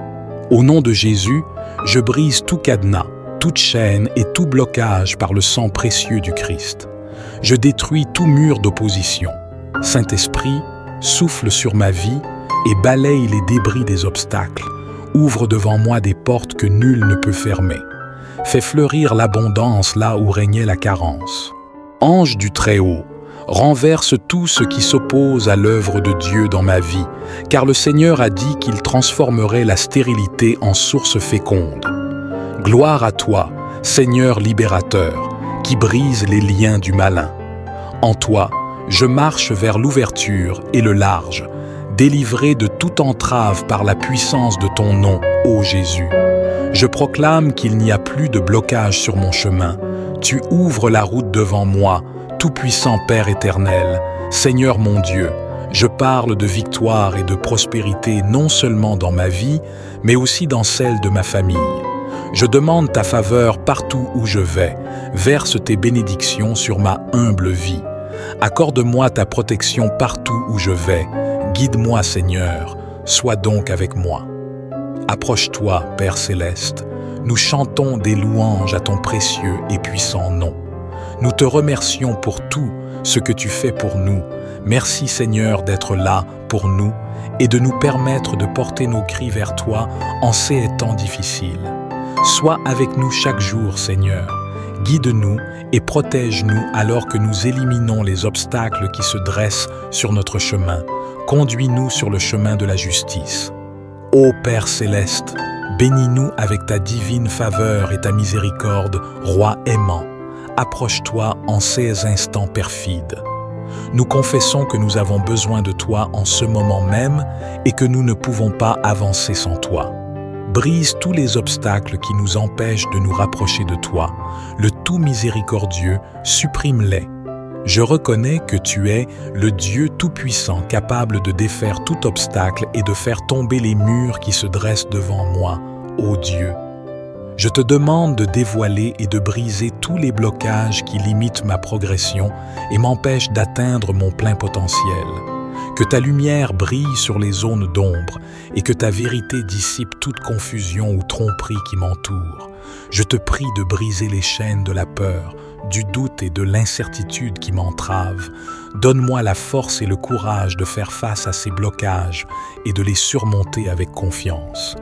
Au nom de Jésus, je brise tout cadenas, toute chaîne et tout blocage par le sang précieux du Christ. Je détruis tout mur d'opposition. Saint-Esprit, souffle sur ma vie et balaye les débris des obstacles. Ouvre devant moi des portes que nul ne peut fermer. Fais fleurir l'abondance là où régnait la carence. Ange du Très-Haut, renverse tout ce qui s'oppose à l'œuvre de Dieu dans ma vie, car le Seigneur a dit qu'il transformerait la stérilité en source féconde. Gloire à toi, Seigneur libérateur, qui brise les liens du malin. En toi, je marche vers l'ouverture et le large, délivré de toute entrave par la puissance de ton nom, ô Jésus. Je proclame qu'il n'y a plus de blocage sur mon chemin. Tu ouvres la route devant moi, tout-puissant Père éternel, Seigneur mon Dieu. Je parle de victoire et de prospérité non seulement dans ma vie, mais aussi dans celle de ma famille. Je demande ta faveur partout où je vais. Verse tes bénédictions sur ma humble vie. Accorde-moi ta protection partout où je vais. Guide-moi, Seigneur. Sois donc avec moi. Approche-toi, Père céleste. Nous chantons des louanges à ton précieux et puissant nom. Nous te remercions pour tout ce que tu fais pour nous. Merci Seigneur d'être là pour nous et de nous permettre de porter nos cris vers toi en ces temps difficiles. Sois avec nous chaque jour, Seigneur. Guide-nous et protège-nous alors que nous éliminons les obstacles qui se dressent sur notre chemin. Conduis-nous sur le chemin de la justice. Ô Père céleste, bénis-nous avec ta divine faveur et ta miséricorde, Roi aimant. Approche-toi en ces instants perfides. Nous confessons que nous avons besoin de toi en ce moment même et que nous ne pouvons pas avancer sans toi. Brise tous les obstacles qui nous empêchent de nous rapprocher de toi. Le tout miséricordieux, supprime-les. Je reconnais que tu es le Dieu tout-puissant, capable de défaire tout obstacle et de faire tomber les murs qui se dressent devant moi, ô Dieu. Je te demande de dévoiler et de briser tous les blocages qui limitent ma progression et m'empêchent d'atteindre mon plein potentiel. Que ta lumière brille sur les zones d'ombre et que ta vérité dissipe toute confusion ou tromperie qui m'entoure. Je te prie de briser les chaînes de la peur, du doute et de l'incertitude qui m'entravent. Donne-moi la force et le courage de faire face à ces blocages et de les surmonter avec confiance.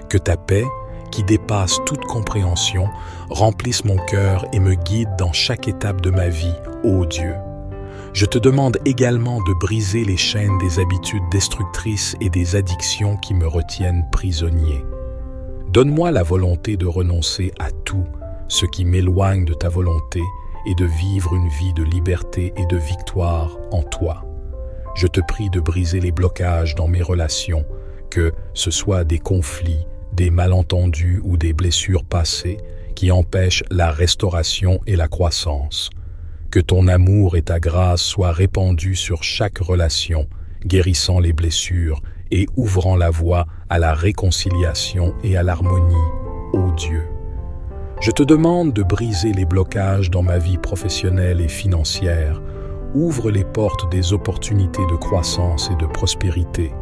Que ta paix, qui dépasse toute compréhension, remplisse mon cœur et me guide dans chaque étape de ma vie, ô Dieu. Je te demande également de briser les chaînes des habitudes destructrices et des addictions qui me retiennent prisonnier. Donne-moi la volonté de renoncer à tout ce qui m'éloigne de ta volonté et de vivre une vie de liberté et de victoire en toi. Je te prie de briser les blocages dans mes relations, que ce soit des conflits, des malentendus ou des blessures passées qui empêchent la restauration et la croissance. Que ton amour et ta grâce soient répandus sur chaque relation, guérissant les blessures et ouvrant la voie à la réconciliation et à l'harmonie, ô Dieu. Je te demande de briser les blocages dans ma vie professionnelle et financière. Ouvre les portes des opportunités de croissance et de prospérité.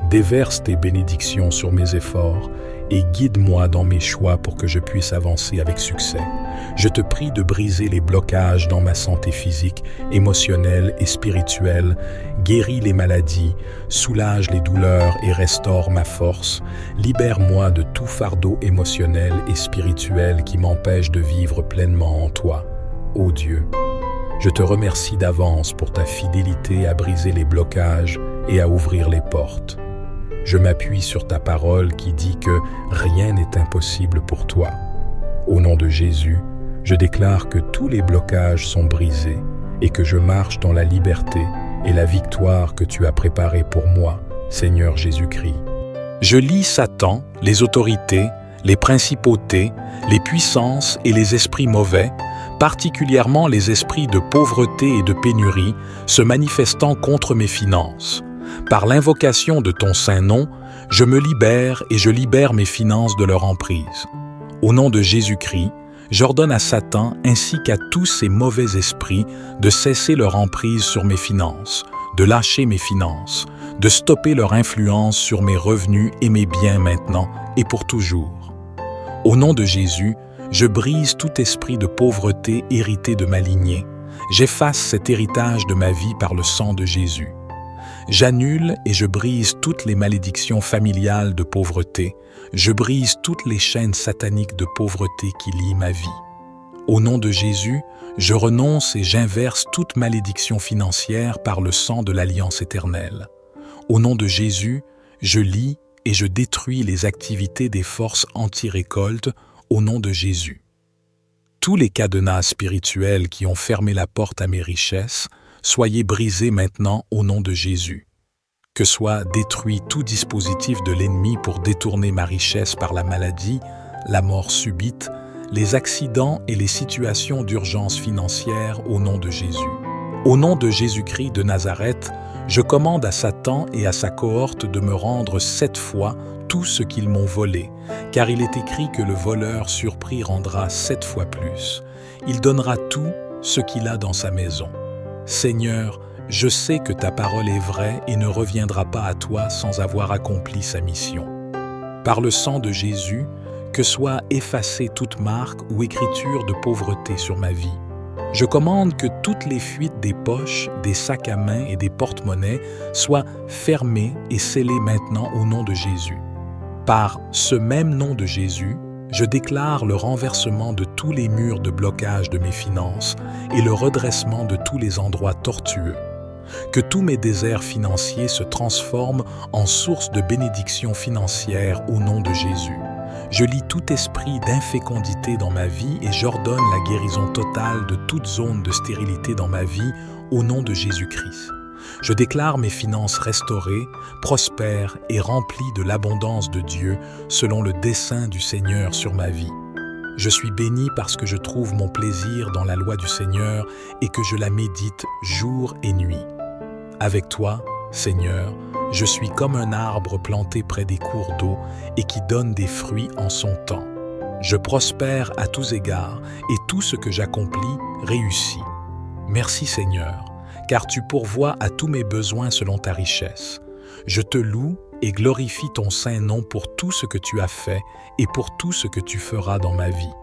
Déverse tes bénédictions sur mes efforts et guide-moi dans mes choix pour que je puisse avancer avec succès. Je te prie de briser les blocages dans ma santé physique, émotionnelle et spirituelle, guéris les maladies, soulage les douleurs et restaure ma force. Libère-moi de tout fardeau émotionnel et spirituel qui m'empêche de vivre pleinement en toi. Ô Dieu, je te remercie d'avance pour ta fidélité à briser les blocages et à ouvrir les portes. Je m'appuie sur ta parole qui dit que rien n'est impossible pour toi. Au nom de Jésus, je déclare que tous les blocages sont brisés et que je marche dans la liberté et la victoire que tu as préparée pour moi, Seigneur Jésus-Christ. Je lis Satan, les autorités, les principautés, les puissances et les esprits mauvais, particulièrement les esprits de pauvreté et de pénurie, se manifestant contre mes finances. Par l'invocation de ton saint nom, je me libère et je libère mes finances de leur emprise. Au nom de Jésus-Christ, j'ordonne à Satan ainsi qu'à tous ces mauvais esprits de cesser leur emprise sur mes finances, de lâcher mes finances, de stopper leur influence sur mes revenus et mes biens maintenant et pour toujours. Au nom de Jésus, je brise tout esprit de pauvreté hérité de ma lignée. J'efface cet héritage de ma vie par le sang de Jésus. J'annule et je brise toutes les malédictions familiales de pauvreté. Je brise toutes les chaînes sataniques de pauvreté qui lient ma vie. Au nom de Jésus, je renonce et j'inverse toute malédiction financière par le sang de l'Alliance éternelle. Au nom de Jésus, je lie et je détruis les activités des forces anti-récolte au nom de Jésus. Tous les cadenas spirituels qui ont fermé la porte à mes richesses, soyez brisés maintenant au nom de Jésus. Que soit détruit tout dispositif de l'ennemi pour détourner ma richesse par la maladie, la mort subite, les accidents et les situations d'urgence financière au nom de Jésus. Au nom de Jésus-Christ de Nazareth, je commande à Satan et à sa cohorte de me rendre 7 fois tout ce qu'ils m'ont volé, car il est écrit que le voleur surpris rendra 7 fois plus. Il donnera tout ce qu'il a dans sa maison. Seigneur, je sais que ta parole est vraie et ne reviendra pas à toi sans avoir accompli sa mission. Par le sang de Jésus, que soit effacée toute marque ou écriture de pauvreté sur ma vie. Je commande que toutes les fuites des poches, des sacs à main et des porte-monnaies soient fermées et scellées maintenant au nom de Jésus. Par ce même nom de Jésus, je déclare le renversement de tous les murs de blocage de mes finances et le redressement de tous les endroits tortueux. Que tous mes déserts financiers se transforment en source de bénédictions financières au nom de Jésus. Je lie tout esprit d'infécondité dans ma vie et j'ordonne la guérison totale de toute zone de stérilité dans ma vie au nom de Jésus-Christ. Je déclare mes finances restaurées, prospères et remplies de l'abondance de Dieu selon le dessein du Seigneur sur ma vie. Je suis béni parce que je trouve mon plaisir dans la loi du Seigneur et que je la médite jour et nuit. Avec toi, Seigneur, je suis comme un arbre planté près des cours d'eau et qui donne des fruits en son temps. Je prospère à tous égards et tout ce que j'accomplis réussit. Merci Seigneur, car tu pourvois à tous mes besoins selon ta richesse. Je te loue et glorifie ton saint nom pour tout ce que tu as fait et pour tout ce que tu feras dans ma vie.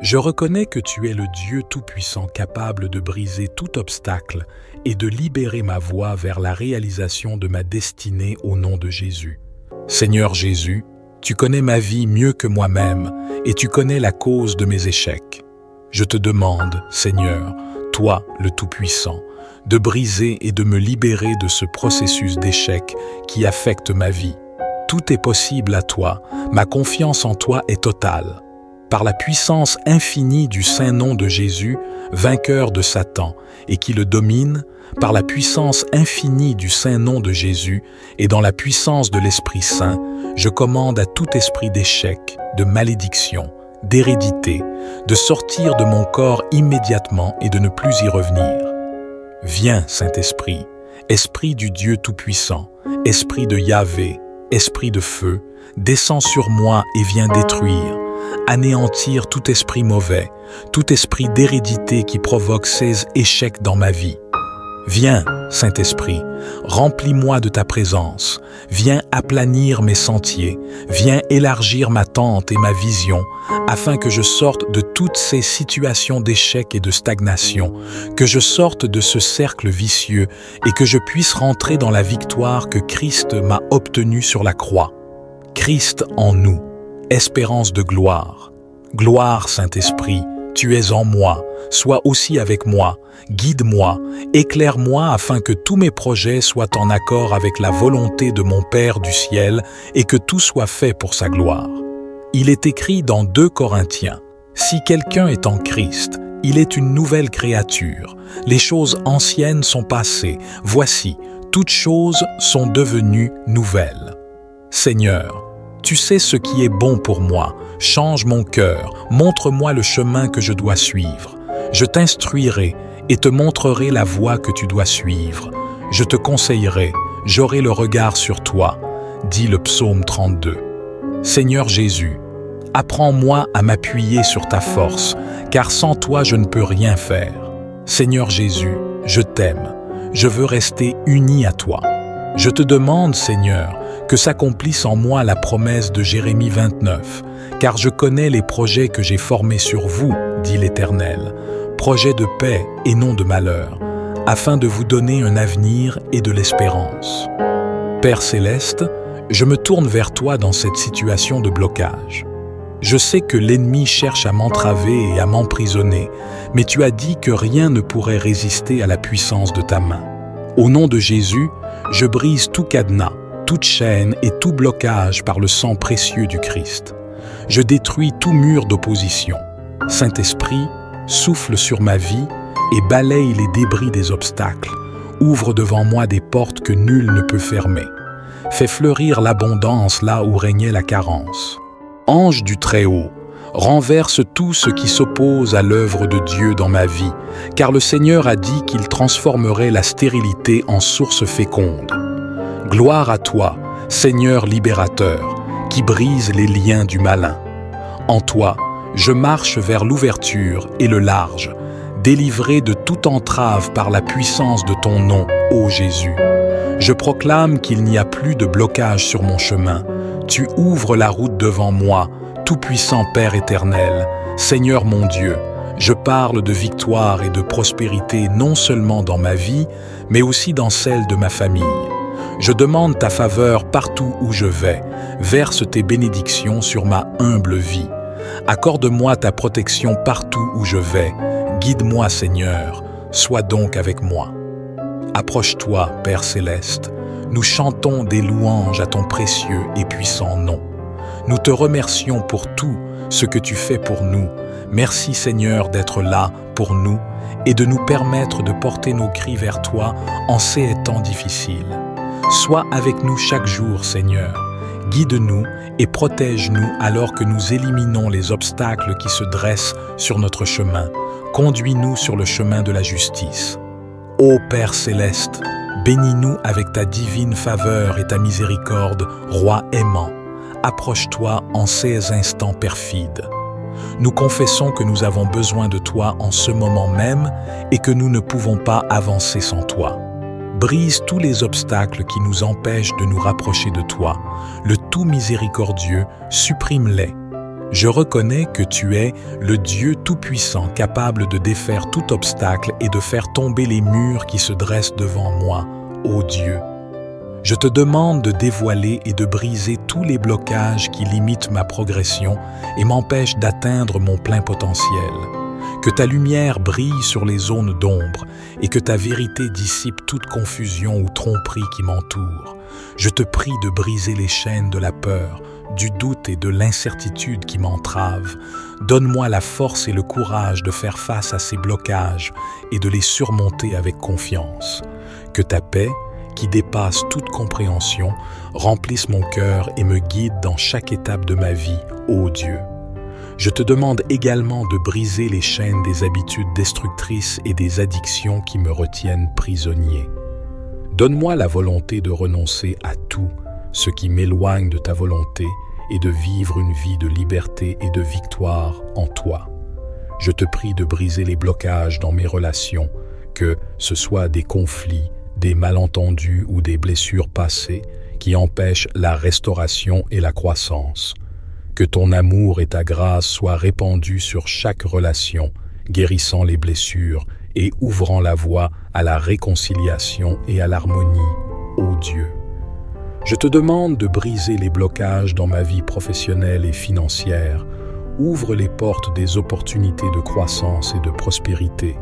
Je reconnais que tu es le Dieu Tout-Puissant capable de briser tout obstacle et de libérer ma voie vers la réalisation de ma destinée au nom de Jésus. Seigneur Jésus, tu connais ma vie mieux que moi-même et tu connais la cause de mes échecs. Je te demande, Seigneur, toi le Tout-Puissant, de briser et de me libérer de ce processus d'échec qui affecte ma vie. Tout est possible à toi, ma confiance en toi est totale. Par la puissance infinie du saint nom de Jésus, vainqueur de Satan, et qui le domine, par la puissance infinie du saint nom de Jésus, et dans la puissance de l'Esprit Saint, je commande à tout esprit d'échec, de malédiction, d'hérédité, de sortir de mon corps immédiatement et de ne plus y revenir. Viens, Saint-Esprit, Esprit du Dieu Tout-Puissant, Esprit de Yahvé, Esprit de feu, descends sur moi et viens détruire, anéantir tout esprit mauvais, tout esprit d'hérédité qui provoque ces échecs dans ma vie. Viens, Saint-Esprit, remplis-moi de ta présence, viens aplanir mes sentiers, viens élargir ma tente et ma vision, afin que je sorte de toutes ces situations d'échec et de stagnation, que je sorte de ce cercle vicieux et que je puisse rentrer dans la victoire que Christ m'a obtenue sur la croix. Christ en nous, espérance de gloire. Gloire, Saint-Esprit, tu es en moi, sois aussi avec moi, guide-moi, éclaire-moi afin que tous mes projets soient en accord avec la volonté de mon Père du ciel et que tout soit fait pour sa gloire. Il est écrit dans 2 Corinthiens, « Si quelqu'un est en Christ, il est une nouvelle créature. Les choses anciennes sont passées, voici, toutes choses sont devenues nouvelles. » Seigneur, tu sais ce qui est bon pour moi, change mon cœur, montre-moi le chemin que je dois suivre. Je t'instruirai et te montrerai la voie que tu dois suivre. Je te conseillerai, j'aurai le regard sur toi, dit le psaume 32. Seigneur Jésus, apprends-moi à m'appuyer sur ta force, car sans toi je ne peux rien faire. Seigneur Jésus, je t'aime, je veux rester uni à toi. Je te demande, Seigneur, que s'accomplisse en moi la promesse de Jérémie 29, car je connais les projets que j'ai formés sur vous, dit l'Éternel, projets de paix et non de malheur, afin de vous donner un avenir et de l'espérance. Père céleste, je me tourne vers toi dans cette situation de blocage. Je sais que l'ennemi cherche à m'entraver et à m'emprisonner, mais tu as dit que rien ne pourrait résister à la puissance de ta main. Au nom de Jésus, je brise tout cadenas, toute chaîne et tout blocage par le sang précieux du Christ. Je détruis tout mur d'opposition. Saint-Esprit, souffle sur ma vie et balaye les débris des obstacles. Ouvre devant moi des portes que nul ne peut fermer. Fais fleurir l'abondance là où régnait la carence. Ange du Très-Haut, renverse tout ce qui s'oppose à l'œuvre de Dieu dans ma vie, car le Seigneur a dit qu'il transformerait la stérilité en source féconde. Gloire à toi, Seigneur libérateur, qui brise les liens du malin. En toi, je marche vers l'ouverture et le large, délivré de toute entrave par la puissance de ton nom, ô Jésus. Je proclame qu'il n'y a plus de blocage sur mon chemin. Tu ouvres la route devant moi, Tout-Puissant Père éternel, Seigneur mon Dieu. Je parle de victoire et de prospérité non seulement dans ma vie, mais aussi dans celle de ma famille. Je demande ta faveur partout où je vais. Verse tes bénédictions sur ma humble vie. Accorde-moi ta protection partout où je vais. Guide-moi, Seigneur. Sois donc avec moi. Approche-toi, Père céleste. Nous chantons des louanges à ton précieux et puissant nom. Nous te remercions pour tout ce que tu fais pour nous. Merci, Seigneur, d'être là pour nous et de nous permettre de porter nos cris vers toi en ces temps difficiles. Sois avec nous chaque jour, Seigneur. Guide-nous et protège-nous alors que nous éliminons les obstacles qui se dressent sur notre chemin. Conduis-nous sur le chemin de la justice. Ô Père céleste, bénis-nous avec ta divine faveur et ta miséricorde, Roi aimant. Approche-toi en ces instants perfides. Nous confessons que nous avons besoin de toi en ce moment même et que nous ne pouvons pas avancer sans toi. Brise tous les obstacles qui nous empêchent de nous rapprocher de toi. Le tout miséricordieux, supprime-les. Je reconnais que tu es le Dieu tout-puissant capable de défaire tout obstacle et de faire tomber les murs qui se dressent devant moi, ô Dieu. Je te demande de dévoiler et de briser tous les blocages qui limitent ma progression et m'empêchent d'atteindre mon plein potentiel. Que ta lumière brille sur les zones d'ombre et que ta vérité dissipe toute confusion ou tromperie qui m'entoure. Je te prie de briser les chaînes de la peur, du doute et de l'incertitude qui m'entravent. Donne-moi la force et le courage de faire face à ces blocages et de les surmonter avec confiance. Que ta paix, qui dépasse toute compréhension, remplisse mon cœur et me guide dans chaque étape de ma vie, ô Dieu. Je te demande également de briser les chaînes des habitudes destructrices et des addictions qui me retiennent prisonnier. Donne-moi la volonté de renoncer à tout ce qui m'éloigne de ta volonté et de vivre une vie de liberté et de victoire en toi. Je te prie de briser les blocages dans mes relations, que ce soit des conflits, des malentendus ou des blessures passées qui empêchent la restauration et la croissance. Que ton amour et ta grâce soient répandus sur chaque relation, guérissant les blessures et ouvrant la voie à la réconciliation et à l'harmonie, ô Dieu. Je te demande de briser les blocages dans ma vie professionnelle et financière. Ouvre les portes des opportunités de croissance et de prospérité.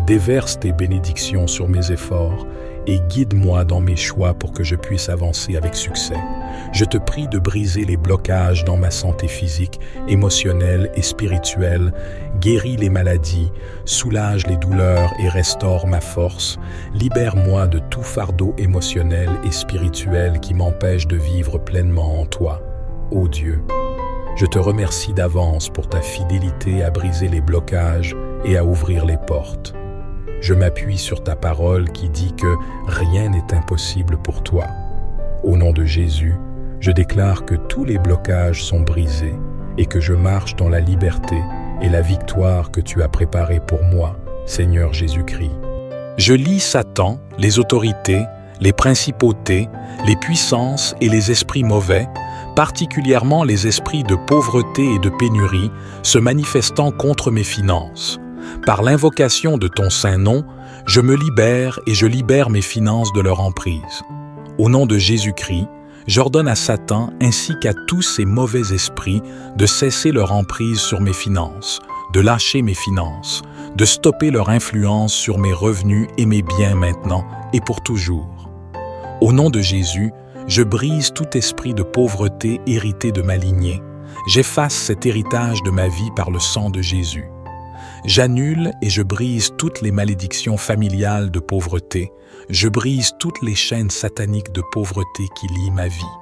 Déverse tes bénédictions sur mes efforts et guide-moi dans mes choix pour que je puisse avancer avec succès. Je te prie de briser les blocages dans ma santé physique, émotionnelle et spirituelle, guéris les maladies, soulage les douleurs et restaure ma force. Libère-moi de tout fardeau émotionnel et spirituel qui m'empêche de vivre pleinement en toi. Ô Dieu, je te remercie d'avance pour ta fidélité à briser les blocages et à ouvrir les portes. Je m'appuie sur ta parole qui dit que rien n'est impossible pour toi. Au nom de Jésus, je déclare que tous les blocages sont brisés et que je marche dans la liberté et la victoire que tu as préparée pour moi, Seigneur Jésus-Christ. Je lis Satan, les autorités, les principautés, les puissances et les esprits mauvais, particulièrement les esprits de pauvreté et de pénurie, se manifestant contre mes finances. Par l'invocation de ton saint nom, je me libère et je libère mes finances de leur emprise. Au nom de Jésus-Christ, j'ordonne à Satan ainsi qu'à tous ces mauvais esprits de cesser leur emprise sur mes finances, de lâcher mes finances, de stopper leur influence sur mes revenus et mes biens maintenant et pour toujours. Au nom de Jésus, je brise tout esprit de pauvreté hérité de ma lignée. J'efface cet héritage de ma vie par le sang de Jésus. J'annule et je brise toutes les malédictions familiales de pauvreté. Je brise toutes les chaînes sataniques de pauvreté qui lient ma vie.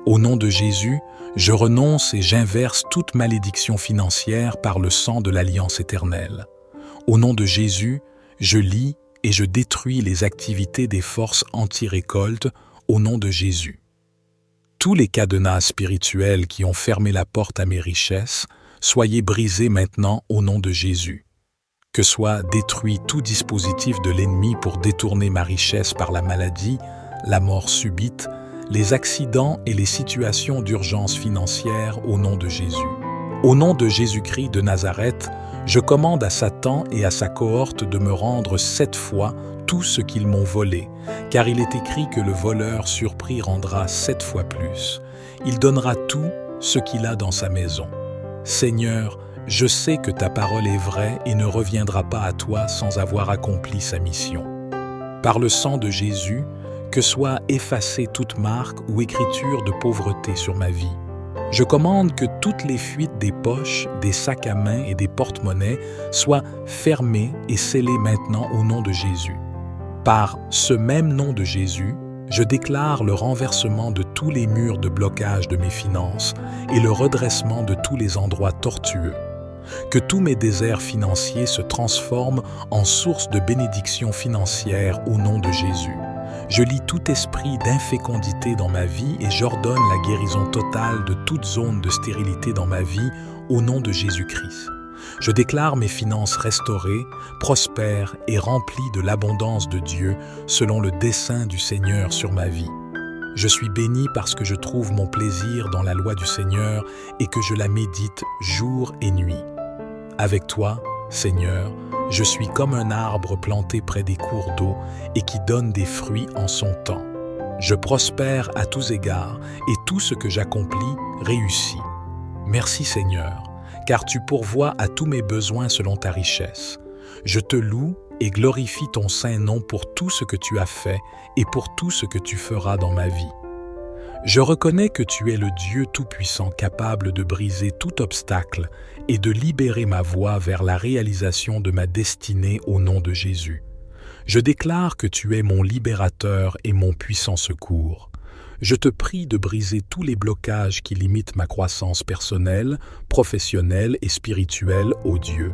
Au nom de Jésus, je renonce et j'inverse toute malédiction financière par le sang de l'Alliance éternelle. Au nom de Jésus, je lie et je détruis les activités des forces anti-récolte au nom de Jésus. Tous les cadenas spirituels qui ont fermé la porte à mes richesses, soyez brisés maintenant au nom de Jésus. Que soit détruit tout dispositif de l'ennemi pour détourner ma richesse par la maladie, la mort subite, les accidents et les situations d'urgence financière au nom de Jésus. Au nom de Jésus-Christ de Nazareth, Je commande à Satan et à sa cohorte de me rendre 7 fois tout ce qu'ils m'ont volé, car il est écrit que le voleur surpris rendra 7 fois plus. Il donnera tout ce qu'il a dans sa maison. Seigneur, je sais que ta parole est vraie et ne reviendra pas à toi sans avoir accompli sa mission. Par le sang de Jésus, que soit effacée toute marque ou écriture de pauvreté sur ma vie. Je commande que toutes les fuites des poches, des sacs à main et des porte-monnaies soient fermées et scellées maintenant au nom de Jésus. Par ce même nom de Jésus, je déclare le renversement de tous les murs de blocage de mes finances et le redressement de tous les endroits tortueux. Que tous mes déserts financiers se transforment en source de bénédictions financières au nom de Jésus. Je lie tout esprit d'infécondité dans ma vie et j'ordonne la guérison totale de toute zone de stérilité dans ma vie au nom de Jésus-Christ. Je déclare mes finances restaurées, prospères et remplies de l'abondance de Dieu selon le dessein du Seigneur sur ma vie. Je suis béni parce que je trouve mon plaisir dans la loi du Seigneur et que je la médite jour et nuit. Avec toi, Seigneur, je suis comme un arbre planté près des cours d'eau et qui donne des fruits en son temps. Je prospère à tous égards et tout ce que j'accomplis réussit. Merci Seigneur, car tu pourvois à tous mes besoins selon ta richesse. Je te loue et glorifie ton saint nom pour tout ce que tu as fait et pour tout ce que tu feras dans ma vie. Je reconnais que tu es le Dieu Tout-Puissant capable de briser tout obstacle et de libérer ma voie vers la réalisation de ma destinée au nom de Jésus. Je déclare que tu es mon libérateur et mon puissant secours. Je te prie de briser tous les blocages qui limitent ma croissance personnelle, professionnelle et spirituelle, ô Dieu.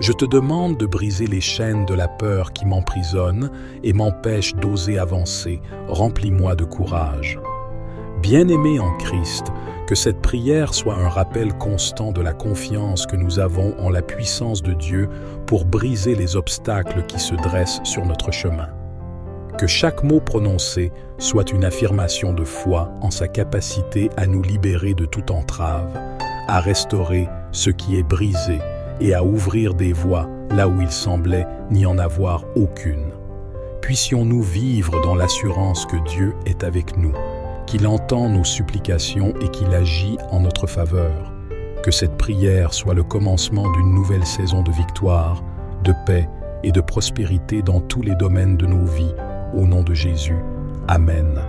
Je te demande de briser les chaînes de la peur qui m'emprisonnent et m'empêchent d'oser avancer. Remplis-moi de courage. Bien-aimé en Christ, que cette prière soit un rappel constant de la confiance que nous avons en la puissance de Dieu pour briser les obstacles qui se dressent sur notre chemin. Que chaque mot prononcé soit une affirmation de foi en sa capacité à nous libérer de toute entrave, à restaurer ce qui est brisé et à ouvrir des voies là où il semblait n'y en avoir aucune. Puissions-nous vivre dans l'assurance que Dieu est avec nous, qu'il entend nos supplications et qu'il agit en notre faveur. Que cette prière soit le commencement d'une nouvelle saison de victoire, de paix et de prospérité dans tous les domaines de nos vies. Au nom de Jésus. Amen.